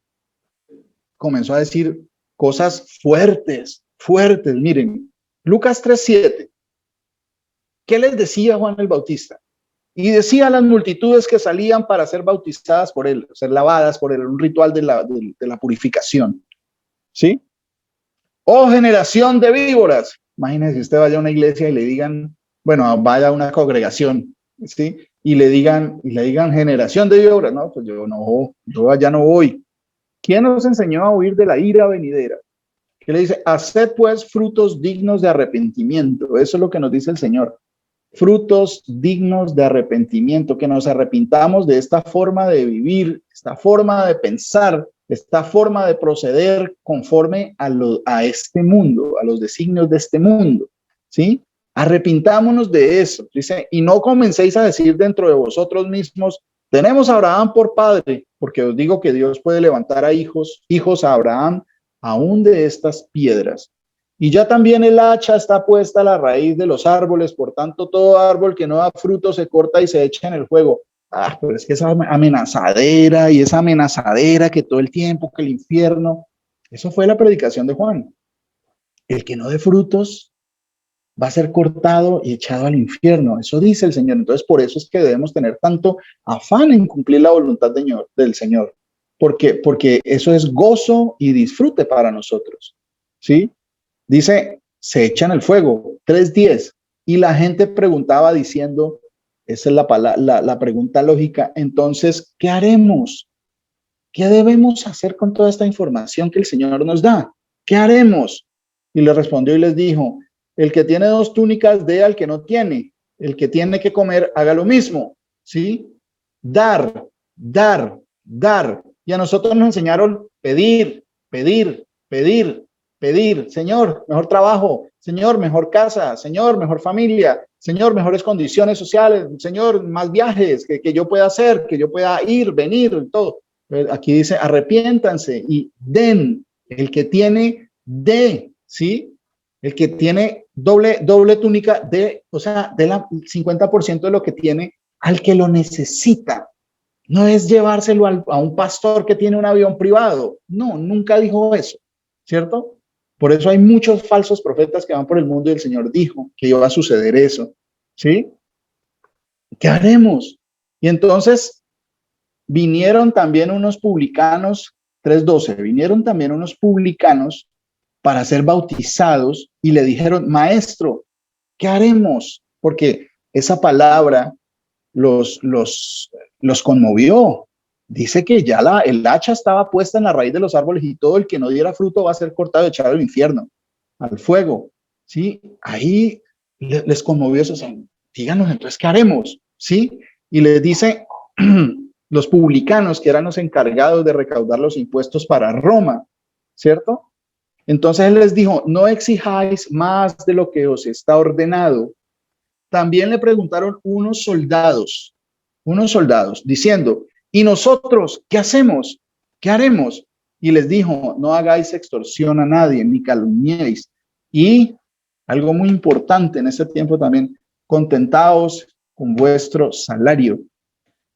comenzó a decir cosas fuertes, fuertes. Miren, Lucas 3:7. ¿Qué les decía Juan el Bautista? Y decía a las multitudes que salían para ser bautizadas por él, ser lavadas por él, un ritual de la purificación. ¿Sí? Oh, generación de víboras. Imagínense que usted vaya a una iglesia y le digan, bueno, vaya a una congregación, ¿sí? Y le digan generación de víboras. No, pues yo allá no voy. ¿Quién nos enseñó a huir de la ira venidera? que le dice, haced pues frutos dignos de arrepentimiento. Eso es lo que nos dice el Señor. Frutos dignos de arrepentimiento, que nos arrepintamos de esta forma de vivir, esta forma de pensar, esta forma de proceder conforme a este mundo, a los designios de este mundo, ¿sí? Arrepintámonos de eso, dice, y no comencéis a decir dentro de vosotros mismos, tenemos a Abraham por padre, porque os digo que Dios puede levantar a hijos a Abraham, aún de estas piedras. Y ya también el hacha está puesta a la raíz de los árboles, por tanto todo árbol que no da fruto se corta y se echa en el fuego. Ah, pero es que esa amenazadera que todo el tiempo, que el infierno, eso fue la predicación de Juan. El que no dé frutos va a ser cortado y echado al infierno. Eso dice el Señor. Entonces, por eso es que debemos tener tanto afán en cumplir la voluntad del Señor. Porque eso es gozo y disfrute para nosotros. ¿Sí? Dice, se echa en el fuego, 3:10. Y la gente preguntaba diciendo, esa es la pregunta lógica. Entonces, ¿qué haremos? ¿Qué debemos hacer con toda esta información que el Señor nos da? ¿Qué haremos? Y le respondió y les dijo, el que tiene 2 túnicas, dé al que no tiene. El que tiene que comer, haga lo mismo. ¿Sí? Dar, dar, dar. Y a nosotros nos enseñaron pedir, pedir, pedir, pedir. Señor, mejor trabajo. Señor, mejor casa. Señor, mejor familia. Señor, mejores condiciones sociales. Señor, más viajes que yo pueda hacer, que yo pueda ir, venir, todo. Aquí dice, arrepiéntanse y den. El que tiene, dé, ¿sí? El que tiene doble túnica, de la 50% de lo que tiene al que lo necesita. No es llevárselo a un pastor que tiene un avión privado. No, nunca dijo eso, ¿cierto? Por eso hay muchos falsos profetas que van por el mundo y el Señor dijo que iba a suceder eso, ¿sí? ¿Qué haremos? Y entonces vinieron también unos publicanos, 3:12, vinieron también unos publicanos para ser bautizados y le dijeron, maestro, ¿qué haremos? Porque esa palabra los conmovió. Dice que ya el hacha estaba puesta en la raíz de los árboles y todo el que no diera fruto va a ser cortado y echado al infierno, al fuego. ¿Sí? Ahí les conmovió eso. Díganos entonces, ¿qué haremos? ¿Sí? Y les dice, los publicanos, que eran los encargados de recaudar los impuestos para Roma, ¿cierto? Entonces él les dijo, no exijáis más de lo que os está ordenado. También le preguntaron unos soldados, diciendo, ¿y nosotros qué hacemos? ¿Qué haremos? Y les dijo, no hagáis extorsión a nadie, ni calumniéis. Y algo muy importante en este tiempo también, contentaos con vuestro salario.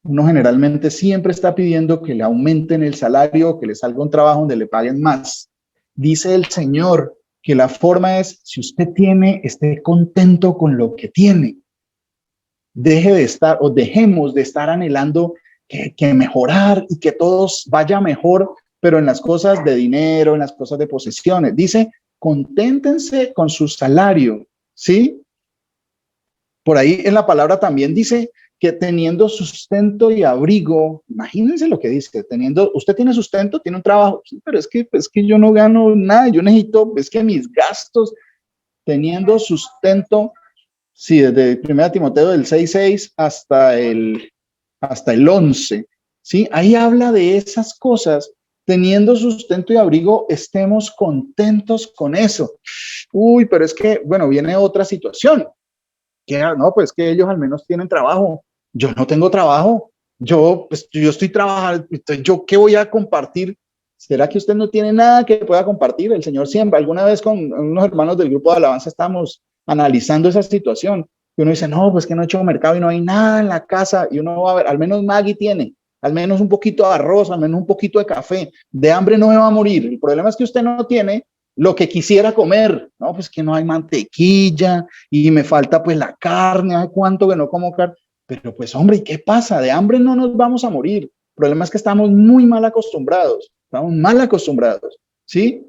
Uno generalmente siempre está pidiendo que le aumenten el salario, que le salga un trabajo donde le paguen más. Dice el Señor que la forma es, si usted tiene, esté contento con lo que tiene. Dejemos de estar anhelando que mejorar y que todos vaya mejor, pero en las cosas de dinero, en las cosas de posesiones. Dice, conténtense con su salario, ¿sí? Por ahí en la palabra también dice que teniendo sustento y abrigo, imagínense lo que dice, usted tiene sustento, tiene un trabajo, sí, pero es que yo no gano nada, yo necesito, es que mis gastos, teniendo sustento, sí, desde 1 Timoteo del 6:6 hasta el 11, ¿sí? Ahí habla de esas cosas, teniendo sustento y abrigo, estemos contentos con eso. Uy, pero es que, bueno, viene otra situación, que no, pues que ellos al menos tienen trabajo, yo no tengo trabajo, yo estoy trabajando, ¿yo qué voy a compartir? ¿Será que usted no tiene nada que pueda compartir? El Señor siempre, alguna vez con unos hermanos del grupo de alabanza estamos analizando esa situación, y uno dice, no, pues que no he hecho mercado y no hay nada en la casa, y uno va a ver, al menos Maggie tiene, al menos un poquito de arroz, al menos un poquito de café, de hambre no me va a morir, el problema es que usted no tiene lo que quisiera comer, no, pues que no hay mantequilla, y me falta pues la carne, ¿hay cuánto que no como carne? Pero pues hombre, ¿y qué pasa? De hambre no nos vamos a morir, el problema es que estamos muy mal acostumbrados, ¿sí?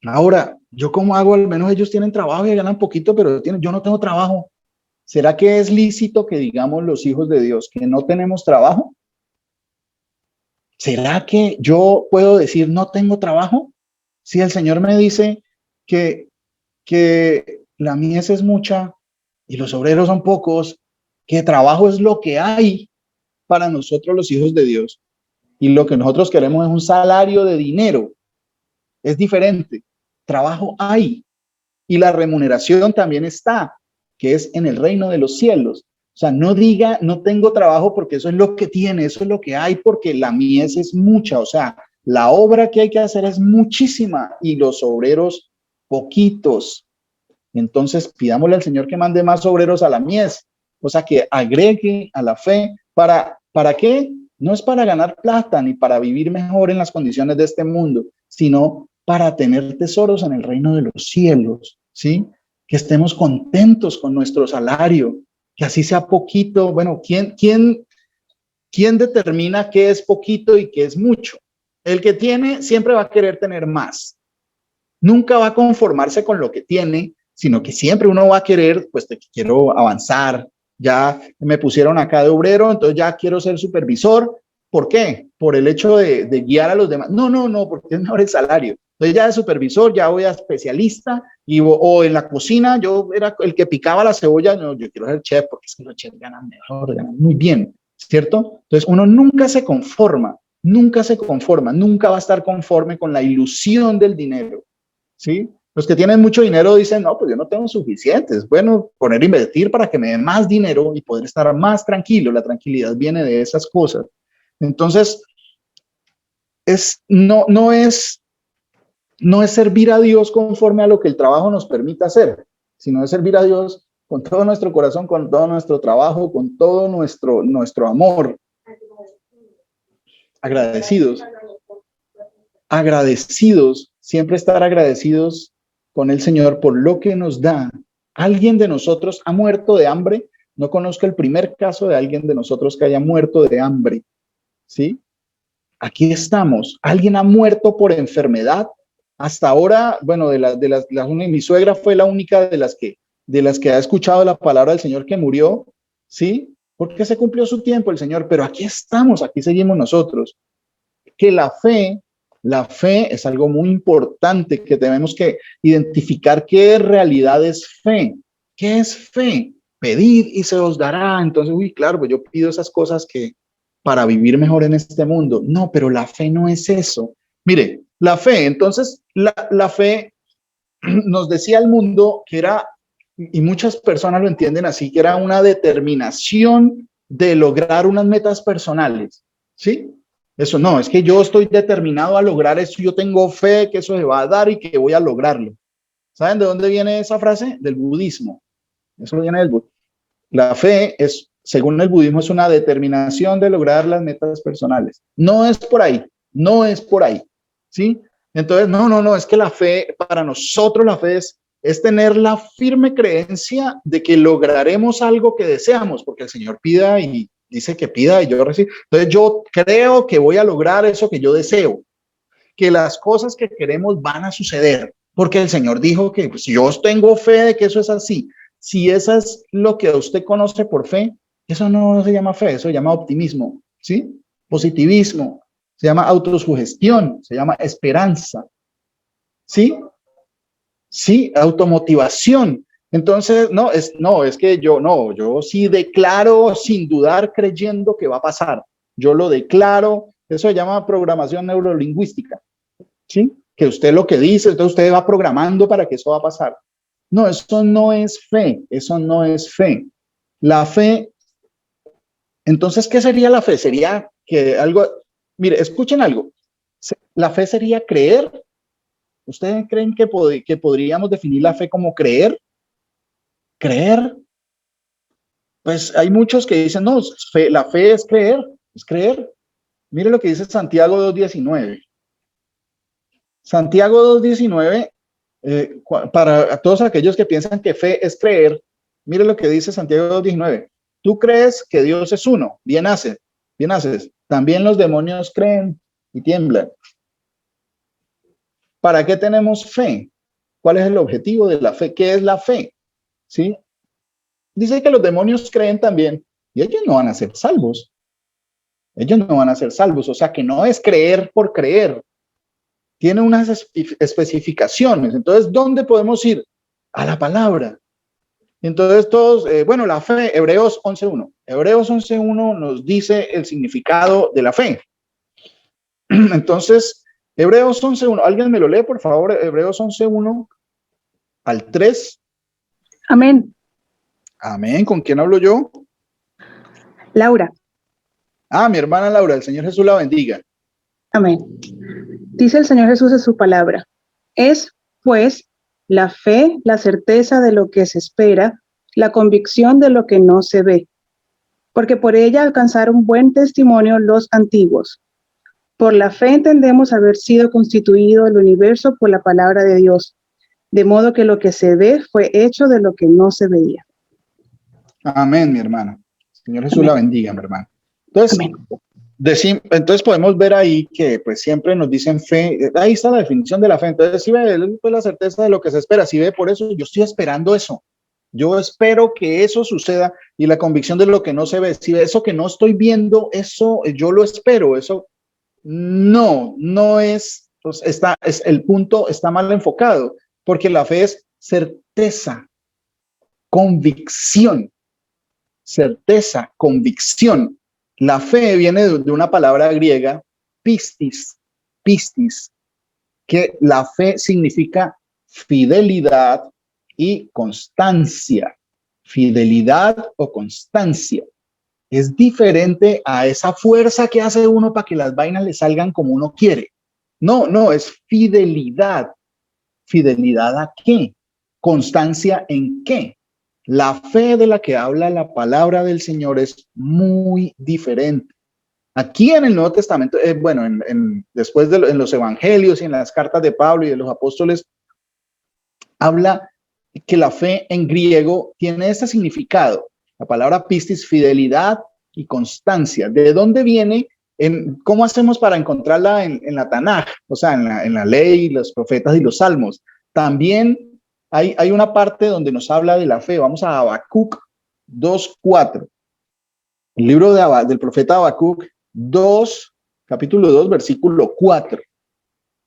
Ahora, ¿yo cómo hago? Al menos ellos tienen trabajo y ganan poquito, pero yo no tengo trabajo. ¿Será que es lícito que digamos los hijos de Dios que no tenemos trabajo? ¿Será que yo puedo decir no tengo trabajo? Si el Señor me dice que la mies es mucha y los obreros son pocos, que trabajo es lo que hay para nosotros los hijos de Dios, y lo que nosotros queremos es un salario de dinero, es diferente. Trabajo hay y la remuneración también está, que es en el reino de los cielos. O sea, no diga, no tengo trabajo porque eso es lo que tiene, eso es lo que hay, porque la mies es mucha. O sea, la obra que hay que hacer es muchísima y los obreros poquitos. Entonces, pidámosle al Señor que mande más obreros a la mies. O sea, que agregue a la fe. ¿Para qué? No es para ganar plata ni para vivir mejor en las condiciones de este mundo, sino para tener tesoros en el reino de los cielos, ¿sí? Que estemos contentos con nuestro salario, que así sea poquito. Bueno, ¿quién determina qué es poquito y qué es mucho? El que tiene siempre va a querer tener más. Nunca va a conformarse con lo que tiene, sino que siempre uno va a querer, pues quiero avanzar, ya me pusieron acá de obrero, entonces ya quiero ser supervisor. ¿Por qué? Por el hecho de guiar a los demás. No, porque es mejor el salario. Entonces ya de supervisor, ya voy a especialista, o en la cocina, yo era el que picaba la cebolla. No, yo quiero ser chef, porque es que los chefs ganan mejor, ganan muy bien, ¿cierto? Entonces uno nunca se conforma, nunca va a estar conforme con la ilusión del dinero, ¿sí? Los que tienen mucho dinero dicen, no, pues yo no tengo suficientes. Bueno, poner a invertir para que me den más dinero y poder estar más tranquilo. La tranquilidad viene de esas cosas. Entonces, no es servir a Dios conforme a lo que el trabajo nos permita hacer, sino es servir a Dios con todo nuestro corazón, con todo nuestro trabajo, con todo nuestro amor. Agradecidos, siempre estar agradecidos con el Señor por lo que nos da. ¿Alguien de nosotros ha muerto de hambre? No conozco el primer caso de alguien de nosotros que haya muerto de hambre, ¿sí? Aquí estamos. ¿Alguien ha muerto por enfermedad? Hasta ahora, bueno, mi suegra fue la única de las que ha escuchado la palabra del Señor que murió, ¿sí? Porque se cumplió su tiempo el Señor, pero aquí estamos, aquí seguimos nosotros. Que la fe es algo muy importante, que tenemos que identificar qué realidad es fe. ¿Qué es fe? Pedid y se os dará. Entonces, claro, pues yo pido esas cosas que para vivir mejor en este mundo. No, pero la fe no es eso. Mire, la fe, entonces, la fe nos decía el mundo que era, y muchas personas lo entienden así, que era una determinación de lograr unas metas personales, ¿sí? Eso no, es que yo estoy determinado a lograr eso, yo tengo fe que eso se va a dar y que voy a lograrlo. ¿Saben de dónde viene esa frase? Del budismo. Eso viene del budismo. La fe es, según el budismo, es una determinación de lograr las metas personales. No es por ahí, ¿sí? Entonces, no, es que la fe, para nosotros la fe es tener la firme creencia de que lograremos algo que deseamos, porque el Señor pida y dice que pida y yo recibo. Entonces yo creo que voy a lograr eso que yo deseo, que las cosas que queremos van a suceder, porque el Señor dijo que pues, yo tengo fe de que eso es así. Si eso es lo que usted conoce por fe, eso no se llama fe, eso se llama optimismo, ¿sí? Positivismo, se llama autosugestión, se llama esperanza, ¿sí? Sí, automotivación. Entonces, es que yo sí declaro sin dudar creyendo que va a pasar. Yo lo declaro, eso se llama programación neurolingüística, ¿sí? Que usted lo que dice, entonces usted va programando para que eso va a pasar. No, eso no es fe, eso no es fe. La fe, entonces, ¿qué sería la fe? Sería que algo, mire, escuchen algo. La fe sería creer. ¿Ustedes creen que podríamos definir la fe como creer? ¿Creer? Pues hay muchos que dicen, no, la fe es creer, es creer. Mire lo que dice Santiago 2:19. Santiago 2:19, para todos aquellos que piensan que fe es creer, mire lo que dice Santiago 2:19. Tú crees que Dios es uno, bien haces. También los demonios creen y tiemblan. ¿Para qué tenemos fe? ¿Cuál es el objetivo de la fe? ¿Qué es la fe? ¿Sí? Dice que los demonios creen también y ellos no van a ser salvos. O sea, que no es creer por creer. tiene unas especificaciones. Entonces, ¿dónde podemos ir? A la palabra. Entonces, todos, bueno, la fe, Hebreos 11.1. Hebreos 11.1 nos dice el significado de la fe. Entonces, Hebreos 11.1, ¿alguien me lo lee, por favor? Hebreos 11.1 al 3. Amén. Amén. ¿Con quién hablo yo? Laura. Ah, mi hermana Laura, el Señor Jesús la bendiga. Amén. Dice el Señor Jesús en su palabra. Es, pues, la fe, la certeza de lo que se espera, la convicción de lo que no se ve. Porque por ella alcanzaron buen testimonio los antiguos. Por la fe entendemos haber sido constituido el universo por la palabra de Dios, de modo que lo que se ve fue hecho de lo que no se veía. Amén, mi hermana. Señor Jesús Amén. la bendiga, mi hermana. Entonces, Amén. entonces podemos ver ahí que pues siempre nos dicen fe. Ahí está la definición de la fe. Entonces, si ve pues, la certeza de lo que se espera. Si ve, por eso yo estoy esperando eso. Yo espero que eso suceda y la convicción de lo que no se ve. Si ve eso que no estoy viendo, eso yo lo espero. Eso no es, pues el punto está mal enfocado, porque la fe es certeza, convicción, certeza, convicción. La fe viene de una palabra griega, pistis, que la fe significa fidelidad y constancia. Fidelidad o constancia. Es diferente a esa fuerza que hace uno para que las vainas le salgan como uno quiere. No, es fidelidad. ¿Fidelidad a qué? ¿Constancia en qué? La fe de la que habla la palabra del Señor es muy diferente. Aquí en el Nuevo Testamento, después en los evangelios y en las cartas de Pablo y de los apóstoles, habla que la fe en griego tiene este significado. La palabra pistis, fidelidad y constancia. ¿De dónde viene? ¿Cómo hacemos para encontrarla en la Tanaj? O sea, en la ley, los profetas y los salmos. También hay una parte donde nos habla de la fe. Vamos a Habacuc 2.4. El libro del profeta Habacuc 2, capítulo 2, versículo 4.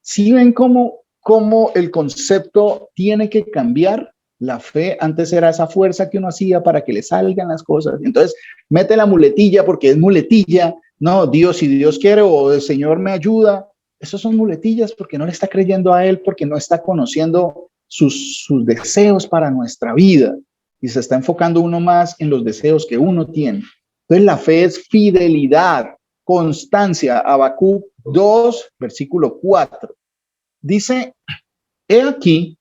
¿Sí ven cómo el concepto tiene que cambiar? La fe antes era esa fuerza que uno hacía para que le salgan las cosas. Entonces, mete la muletilla porque es muletilla. No, Dios, si Dios quiere o el Señor me ayuda. Esos son muletillas porque no le está creyendo a Él, porque no está conociendo sus deseos para nuestra vida. Y se está enfocando uno más en los deseos que uno tiene. Entonces, la fe es fidelidad, constancia. Habacuc 2, versículo 4. Dice, he aquí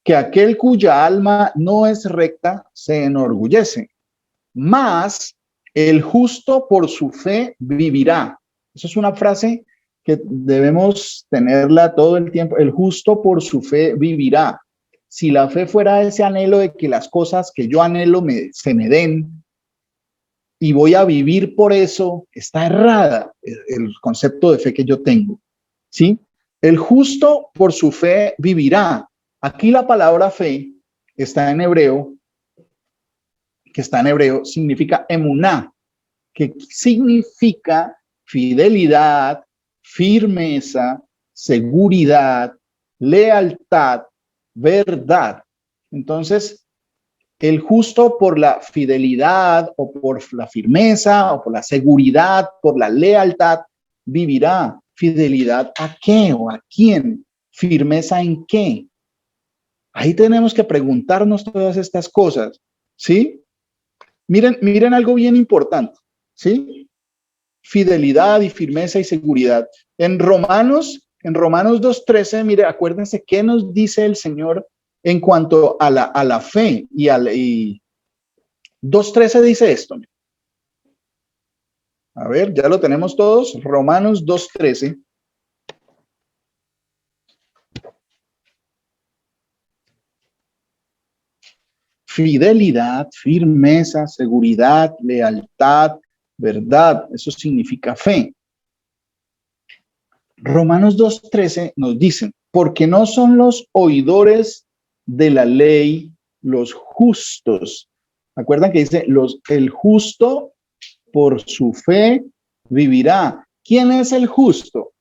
que aquel cuya alma no es recta se enorgullece, mas el justo por su fe vivirá. Esa es una frase que debemos tenerla todo el tiempo. El justo por su fe vivirá. Si la fe fuera ese anhelo de que las cosas que yo anhelo se me den y voy a vivir por eso, está errada el concepto de fe que yo tengo. ¿Sí? El justo por su fe vivirá. Aquí la palabra fe está en hebreo, significa emuná, que significa fidelidad, firmeza, seguridad, lealtad, verdad. Entonces, el justo por la fidelidad o por la firmeza o por la seguridad, por la lealtad, vivirá. ¿Fidelidad a qué o a quién? ¿Firmeza en qué? Ahí tenemos que preguntarnos todas estas cosas, ¿sí? Miren algo bien importante, ¿sí? Fidelidad y firmeza y seguridad. En Romanos 2.13, mire, acuérdense qué nos dice el Señor en cuanto a la fe y 2.13 dice esto. A ver, ya lo tenemos todos. Romanos 2.13. Fidelidad, firmeza, seguridad, lealtad, verdad. Eso significa fe. Romanos 2.13 nos dicen, porque no son los oidores de la ley los justos. ¿Acuerdan que dice, el justo por su fe vivirá? ¿Quién es el justo?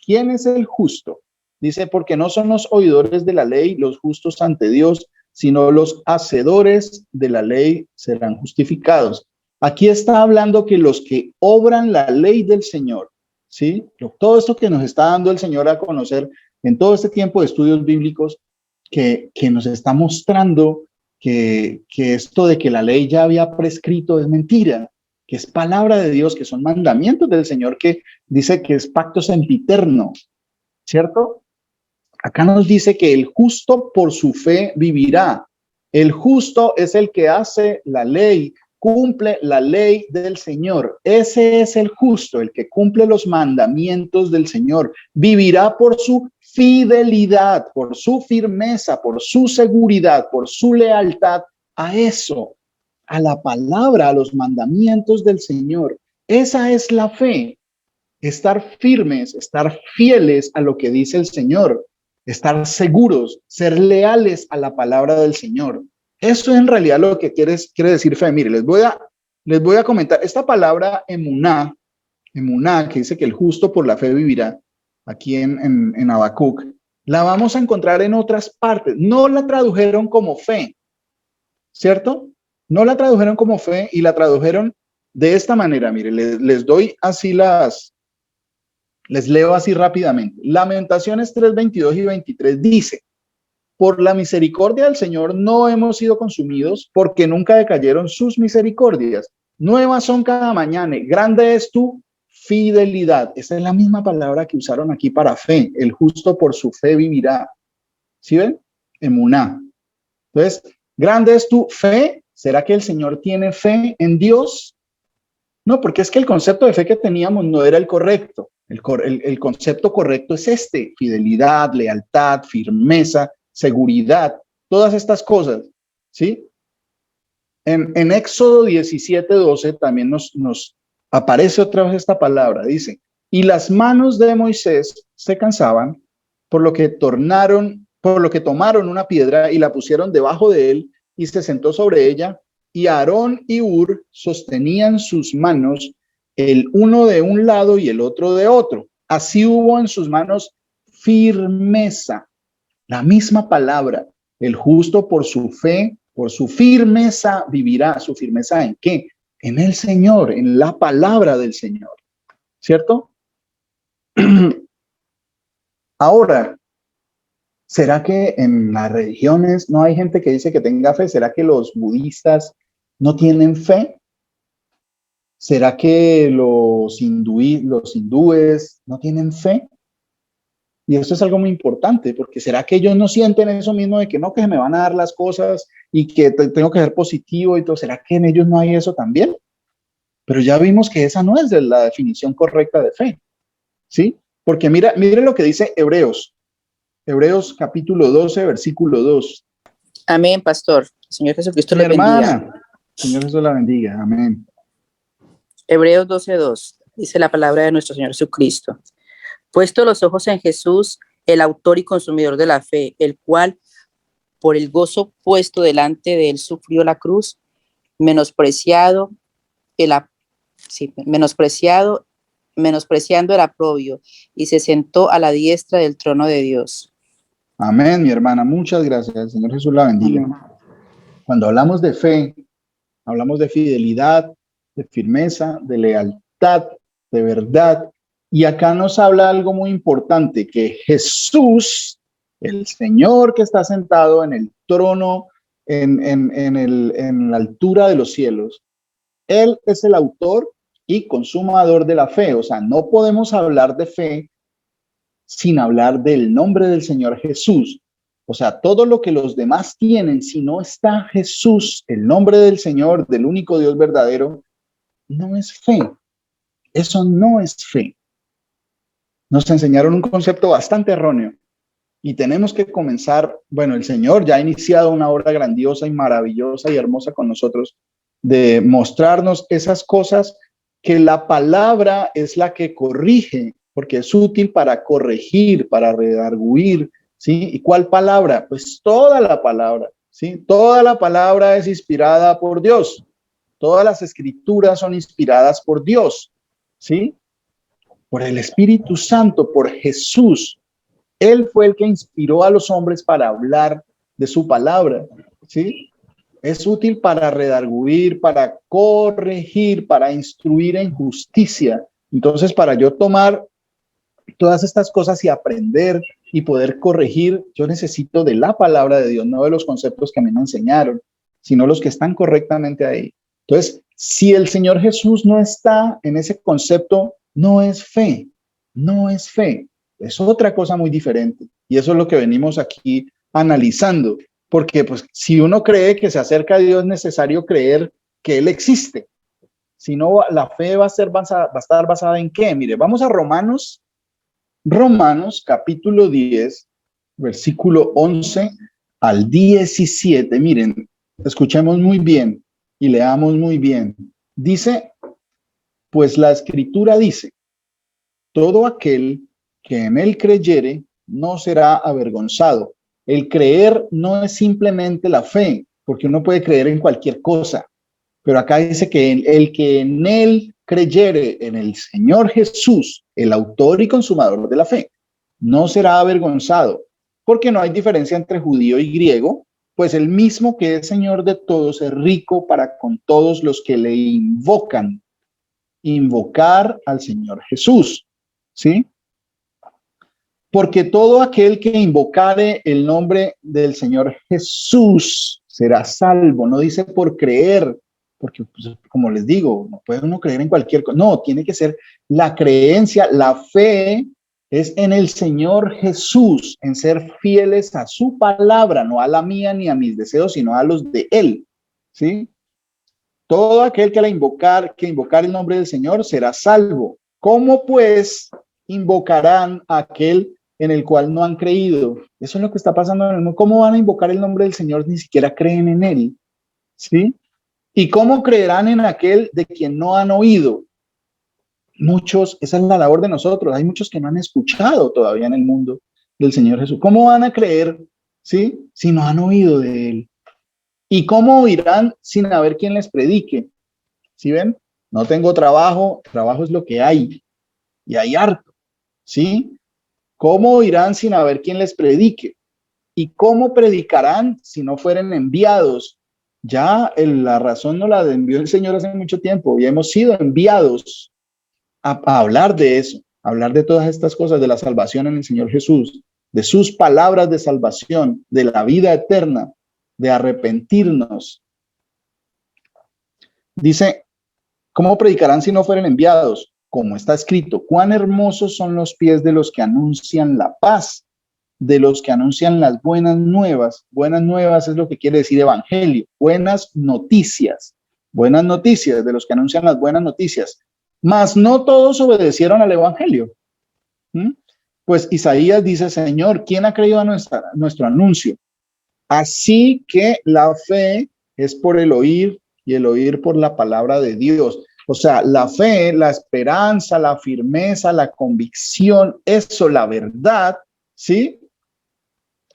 ¿Quién es el justo? Dice, porque no son los oidores de la ley los justos ante Dios, sino los hacedores de la ley serán justificados. Aquí está hablando que los que obran la ley del Señor, ¿sí? Todo esto que nos está dando el Señor a conocer en todo este tiempo de estudios bíblicos, que nos está mostrando que esto de que la ley ya había prescrito es mentira, que es palabra de Dios, que son mandamientos del Señor, que dice que es pacto sempiterno, ¿cierto? Acá nos dice que el justo por su fe vivirá. El justo es el que hace la ley, cumple la ley del Señor. Ese es el justo, el que cumple los mandamientos del Señor. Vivirá por su fidelidad, por su firmeza, por su seguridad, por su lealtad a eso, a la palabra, a los mandamientos del Señor. Esa es la fe. Estar firmes, estar fieles a lo que dice el Señor, estar seguros, ser leales a la palabra del Señor. Eso es en realidad lo que quiere decir fe. Mire, les voy a comentar esta palabra emuná, que dice que el justo por la fe vivirá, aquí en Habacuc, la vamos a encontrar en otras partes. No la tradujeron como fe, ¿cierto? No la tradujeron como fe y la tradujeron de esta manera. Mire, les doy así les leo así rápidamente. Lamentaciones 3, 22 y 23 dice, por la misericordia del Señor no hemos sido consumidos, porque nunca decayeron sus misericordias. Nuevas son cada mañana, grande es tu fidelidad. Esa es la misma palabra que usaron aquí para fe. El justo por su fe vivirá. ¿Sí ven? Emuná. Entonces, grande es tu fe. ¿Será que el Señor tiene fe en Dios? No, porque es que el concepto de fe que teníamos no era el correcto. El concepto correcto es este: fidelidad, lealtad, firmeza, seguridad, todas estas cosas, ¿sí? En Éxodo 17:12 también nos aparece otra vez esta palabra. Dice, y las manos de Moisés se cansaban, por lo que tomaron una piedra y la pusieron debajo de él y se sentó sobre ella, y Aarón y Hur sostenían sus manos, el uno de un lado y el otro de otro. Así hubo en sus manos firmeza. La misma palabra, el justo por su fe, por su firmeza vivirá. ¿Su firmeza en qué? En el Señor, en la palabra del Señor, ¿cierto? Ahora, ¿será que en las religiones no hay gente que dice que tenga fe? ¿Será que los budistas no tienen fe? ¿Será que los hindúes no tienen fe? Y esto es algo muy importante, porque ¿será que ellos no sienten eso mismo de que no, que se me van a dar las cosas y que tengo que ser positivo y todo? ¿Será que en ellos no hay eso también? Pero ya vimos que esa no es la definición correcta de fe, ¿sí? Porque mire lo que dice Hebreos capítulo 12, versículo 2. Amén, pastor. Señor Jesucristo Mi le bendiga. hermana, Señor Jesús la bendiga, amén. Hebreos 12:2, dice la palabra de nuestro Señor Jesucristo. Puesto los ojos en Jesús, el autor y consumidor de la fe, el cual, por el gozo puesto delante de él, sufrió la cruz, menospreciando el oprobio, y se sentó a la diestra del trono de Dios. Amén, mi hermana, muchas gracias. Señor Jesús la bendiga. Amén. Cuando hablamos de fe, hablamos de fidelidad, de firmeza, de lealtad, de verdad. Y acá nos habla algo muy importante, que Jesús, el Señor que está sentado en el trono, en la altura de los cielos, Él es el autor y consumador de la fe. O sea, no podemos hablar de fe sin hablar del nombre del Señor Jesús. O sea, todo lo que los demás tienen, si no está Jesús, el nombre del Señor, del único Dios verdadero, no es fe. Eso no es fe. Nos enseñaron un concepto bastante erróneo y tenemos que comenzar. Bueno, el Señor ya ha iniciado una obra grandiosa y maravillosa y hermosa con nosotros de mostrarnos esas cosas, que la palabra es la que corrige, porque es útil para corregir, para redarguir, ¿sí? ¿Y cuál palabra? Pues toda la palabra, ¿sí? Toda la palabra es inspirada por Dios. Todas las escrituras son inspiradas por Dios, ¿sí? Por el Espíritu Santo, por Jesús. Él fue el que inspiró a los hombres para hablar de su palabra, ¿sí? Es útil para redarguir, para corregir, para instruir en justicia. Entonces, para yo tomar todas estas cosas y aprender y poder corregir, yo necesito de la palabra de Dios, no de los conceptos que a mí me enseñaron, sino los que están correctamente ahí. Entonces, si el Señor Jesús no está en ese concepto, no es fe, no es fe. Es otra cosa muy diferente. Y eso es lo que venimos aquí analizando. Porque pues, si uno cree que se acerca a Dios, es necesario creer que Él existe. Si no, la fe va a estar basada en qué. Mire, vamos a Romanos capítulo 10, versículo 11 al 17. Miren, escuchemos muy bien y leamos muy bien. Dice, pues la escritura dice, todo aquel que en él creyere no será avergonzado. El creer no es simplemente la fe, porque uno puede creer en cualquier cosa, pero acá dice que el que en él creyere en el Señor Jesús, el autor y consumador de la fe, no será avergonzado, porque no hay diferencia entre judío y griego, pues el mismo que es Señor de todos es rico para con todos los que le invocan. Invocar al Señor Jesús, ¿sí? Porque todo aquel que invocare el nombre del Señor Jesús será salvo. No dice por creer, porque pues, como les digo, no puede uno creer en cualquier cosa. No, tiene que ser la creencia, la fe es en el Señor Jesús, en ser fieles a su palabra, no a la mía ni a mis deseos, sino a los de Él, ¿sí? Todo aquel que invocar el nombre del Señor será salvo. ¿Cómo pues invocarán a aquel en el cual no han creído? Eso es lo que está pasando en el mundo. ¿Cómo van a invocar el nombre del Señor? Ni siquiera creen en Él, ¿sí? ¿Y cómo creerán en aquel de quien no han oído? Muchos, esa es la labor de nosotros. Hay muchos que no han escuchado todavía en el mundo del Señor Jesús. ¿Cómo van a creer, sí, si no han oído de Él? ¿Y cómo oirán sin haber quien les predique? ¿Sí ven? No tengo trabajo, trabajo es lo que hay, y hay harto, ¿sí? ¿Cómo oirán sin haber quien les predique? ¿Y cómo predicarán si no fueren enviados? Ya la razón nos la envió el Señor hace mucho tiempo y hemos sido enviados a hablar de eso, a hablar de todas estas cosas, de la salvación en el Señor Jesús, de sus palabras de salvación, de la vida eterna, de arrepentirnos. Dice, ¿cómo predicarán si no fueren enviados? Como está escrito, cuán hermosos son los pies de los que anuncian la paz, de los que anuncian las buenas nuevas. Buenas nuevas es lo que quiere decir evangelio, buenas noticias de los que anuncian las buenas noticias. Mas no todos obedecieron al evangelio. Pues Isaías dice, Señor, ¿quién ha creído a nuestro anuncio? Así que la fe es por el oír y el oír por la palabra de Dios. O sea, la fe, la esperanza, la firmeza, la convicción, eso, la verdad, ¿sí?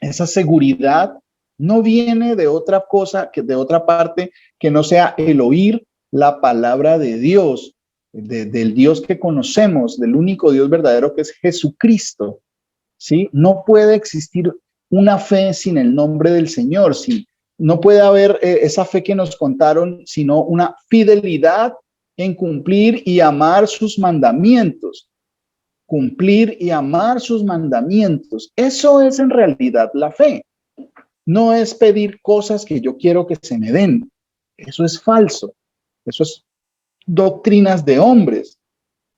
Esa seguridad no viene de otra cosa, de otra parte, que no sea el oír la palabra de Dios, del Dios que conocemos, del único Dios verdadero que es Jesucristo, ¿sí? No puede existir una fe sin el nombre del Señor, ¿sí? No puede haber esa fe que nos contaron, sino una fidelidad en cumplir y amar sus mandamientos. Cumplir y amar sus mandamientos. Eso es en realidad la fe. No es pedir cosas que yo quiero que se me den. Eso es falso. Eso es doctrinas de hombres.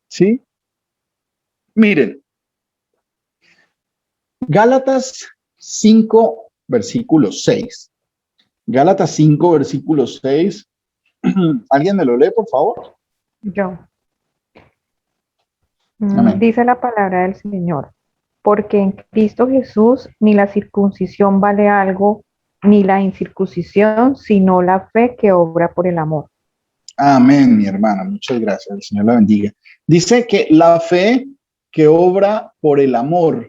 ¿Sí? Miren, Gálatas 5, versículo 6. Gálatas 5, versículo 6. ¿Alguien me lo lee, por favor? Yo. Amén. Dice la palabra del Señor, porque en Cristo Jesús ni la circuncisión vale algo, ni la incircuncisión, sino la fe que obra por el amor. Amén, mi hermana. Muchas gracias. El Señor la bendiga. Dice que la fe que obra por el amor,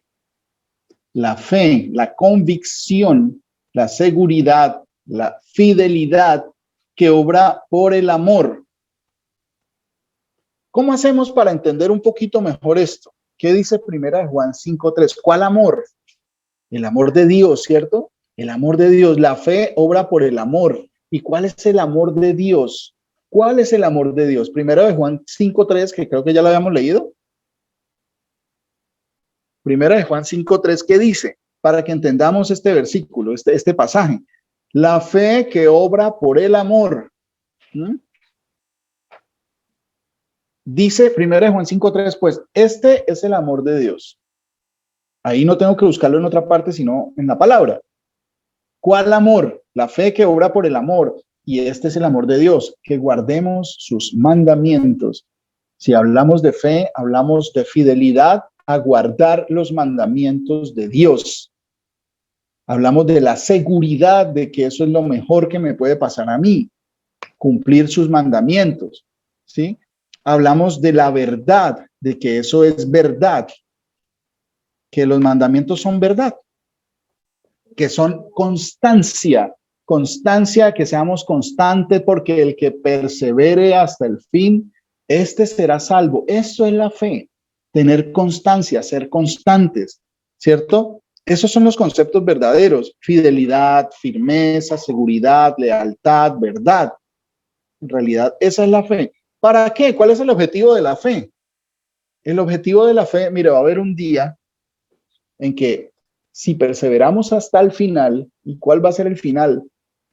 la fe, la convicción, la seguridad, la fidelidad que obra por el amor. ¿Cómo hacemos para entender un poquito mejor esto? ¿Qué dice Primera de Juan 5:3? ¿Cuál amor? El amor de Dios, ¿cierto? El amor de Dios. La fe obra por el amor. ¿Y cuál es el amor de Dios? ¿Cuál es el amor de Dios? Primera de Juan 5:3, que creo que ya lo habíamos leído. Primera de Juan 5:3, ¿qué dice? Para que entendamos este versículo, este pasaje. La fe que obra por el amor. ¿Mm? Dice Primera de Juan 5:3, pues este es el amor de Dios. Ahí no tengo que buscarlo en otra parte, sino en la palabra. ¿Cuál amor? La fe que obra por el amor. Y este es el amor de Dios, que guardemos sus mandamientos. Si hablamos de fe, hablamos de fidelidad a guardar los mandamientos de Dios. Hablamos de la seguridad de que eso es lo mejor que me puede pasar a mí, cumplir sus mandamientos, ¿sí? Hablamos de la verdad, de que eso es verdad, que los mandamientos son verdad, que son constancia, que seamos constantes, porque el que persevere hasta el fin, este será salvo. Eso es la fe, tener constancia, ser constantes, ¿cierto? Esos son los conceptos verdaderos: fidelidad, firmeza, seguridad, lealtad, verdad. En realidad, esa es la fe. ¿Para qué? ¿Cuál es el objetivo de la fe? El objetivo de la fe, mire, va a haber un día en que si perseveramos hasta el final, ¿y cuál va a ser el final?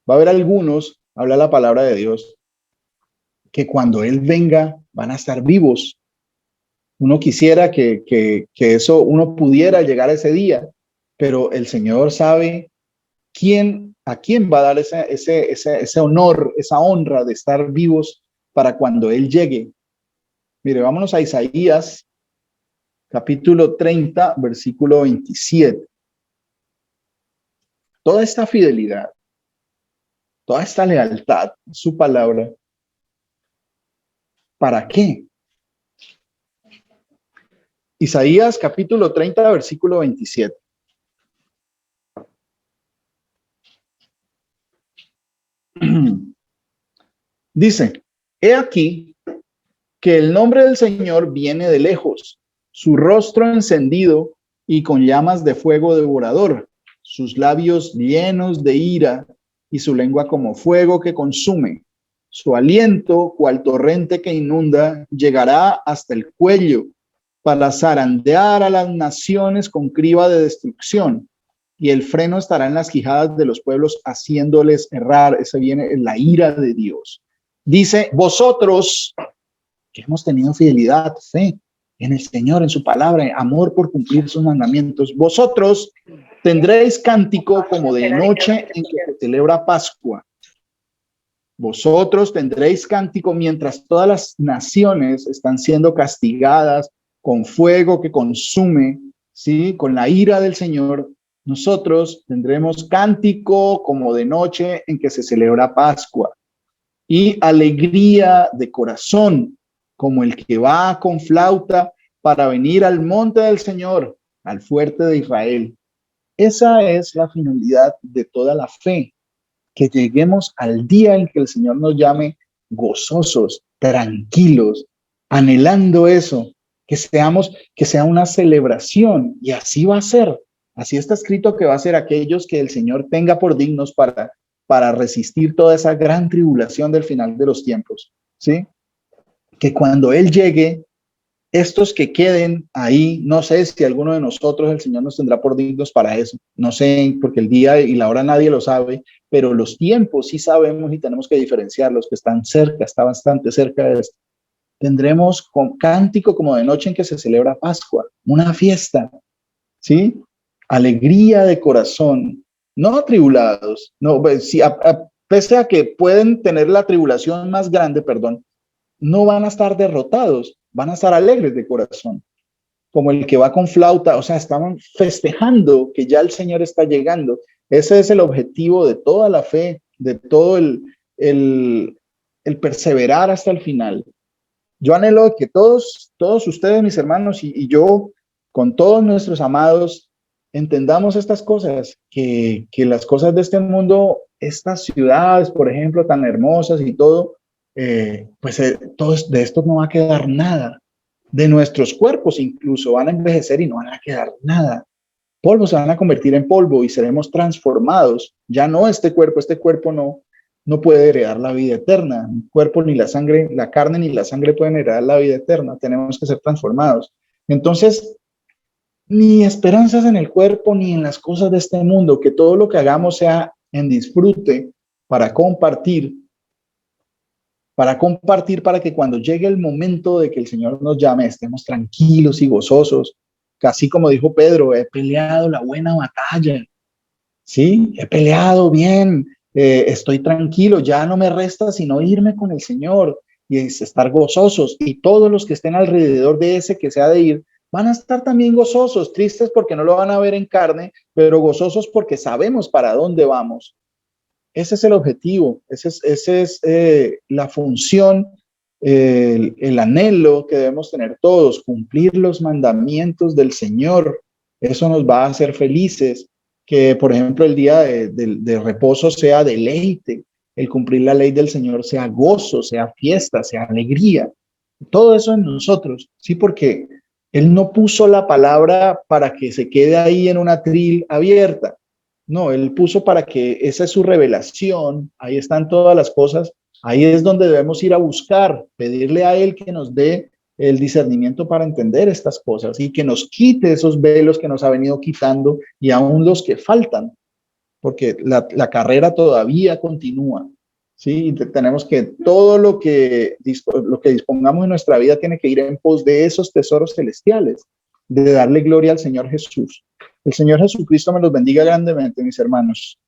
Va a haber algunos, habla la palabra de Dios, que cuando Él venga van a estar vivos. Uno quisiera que eso, uno pudiera llegar a ese día, pero el Señor sabe a quién va a dar ese honor, esa honra de estar vivos para cuando Él llegue. Mire, vámonos a Isaías, capítulo 30, versículo 27. Toda esta fidelidad, toda esta lealtad, su palabra, ¿para qué? Isaías, capítulo 30, versículo 27. Dice: he aquí que el nombre del Señor viene de lejos, su rostro encendido y con llamas de fuego devorador, sus labios llenos de ira y su lengua como fuego que consume. Su aliento, cual torrente que inunda, llegará hasta el cuello para zarandear a las naciones con criba de destrucción. Y el freno estará en las quijadas de los pueblos, haciéndoles errar. Ese viene en la ira de Dios. Dice: vosotros que hemos tenido fidelidad, fe en el Señor, en su palabra, amor por cumplir sus mandamientos, vosotros tendréis cántico como de noche en que se celebra Pascua. Vosotros tendréis cántico mientras todas las naciones están siendo castigadas con fuego que consume, ¿sí? Con la ira del Señor. Nosotros tendremos cántico como de noche en que se celebra Pascua, y alegría de corazón como el que va con flauta para venir al monte del Señor, al fuerte de Israel. Esa es la finalidad de toda la fe, que lleguemos al día en que el Señor nos llame gozosos, tranquilos, anhelando eso, que sea una celebración, y así va a ser. Así está escrito que va a ser aquellos que el Señor tenga por dignos para resistir toda esa gran tribulación del final de los tiempos, ¿sí? Que cuando Él llegue, estos que queden ahí, no sé si alguno de nosotros el Señor nos tendrá por dignos para eso, no sé, porque el día y la hora nadie lo sabe, pero los tiempos sí sabemos y tenemos que diferenciar. Los que están cerca, está bastante cerca de esto. Tendremos con cántico como de noche en que se celebra Pascua, una fiesta, ¿sí? Alegría de corazón, no atribulados, no, si pese a que pueden tener la tribulación más grande, perdón, no van a estar derrotados, van a estar alegres de corazón, como el que va con flauta. O sea, estaban festejando que ya el Señor está llegando. Ese es el objetivo de toda la fe, de todo el perseverar hasta el final. Yo anhelo que todos ustedes, mis hermanos, y yo, con todos nuestros amados, entendamos estas cosas, que las cosas de este mundo, estas ciudades, por ejemplo, tan hermosas y todo, todo de esto no va a quedar nada. de nuestros cuerpos incluso van a envejecer y no van a quedar nada. Polvo se van a convertir en polvo y seremos transformados. Ya no este cuerpo no puede heredar la vida eterna. El cuerpo ni la sangre, la carne ni la sangre pueden heredar la vida eterna. Tenemos que ser transformados. Entonces, ni esperanzas en el cuerpo ni en las cosas de este mundo, que todo lo que hagamos sea en disfrute, para compartir, para que cuando llegue el momento de que el Señor nos llame, estemos tranquilos y gozosos. Casi como dijo Pedro, he peleado la buena batalla, ¿sí? He peleado bien, estoy tranquilo, ya no me resta sino irme con el Señor y estar gozosos. Y todos los que estén alrededor de ese que se ha de ir, van a estar también gozosos, tristes porque no lo van a ver en carne, pero gozosos porque sabemos para dónde vamos. Ese es el objetivo, esa es la función, el anhelo que debemos tener todos, cumplir los mandamientos del Señor. Eso nos va a hacer felices, que por ejemplo el día de reposo sea deleite, el cumplir la ley del Señor sea gozo, sea fiesta, sea alegría. Todo eso en nosotros, sí, porque Él no puso la palabra para que se quede ahí en una atril abierta. No, Él puso para que esa es su revelación, ahí están todas las cosas, ahí es donde debemos ir a buscar, pedirle a Él que nos dé el discernimiento para entender estas cosas y que nos quite esos velos que nos ha venido quitando y aún los que faltan, porque la carrera todavía continúa, ¿sí? Tenemos que todo lo que dispongamos en nuestra vida tiene que ir en pos de esos tesoros celestiales, de darle gloria al Señor Jesús. El Señor Jesucristo me los bendiga grandemente, mis hermanos.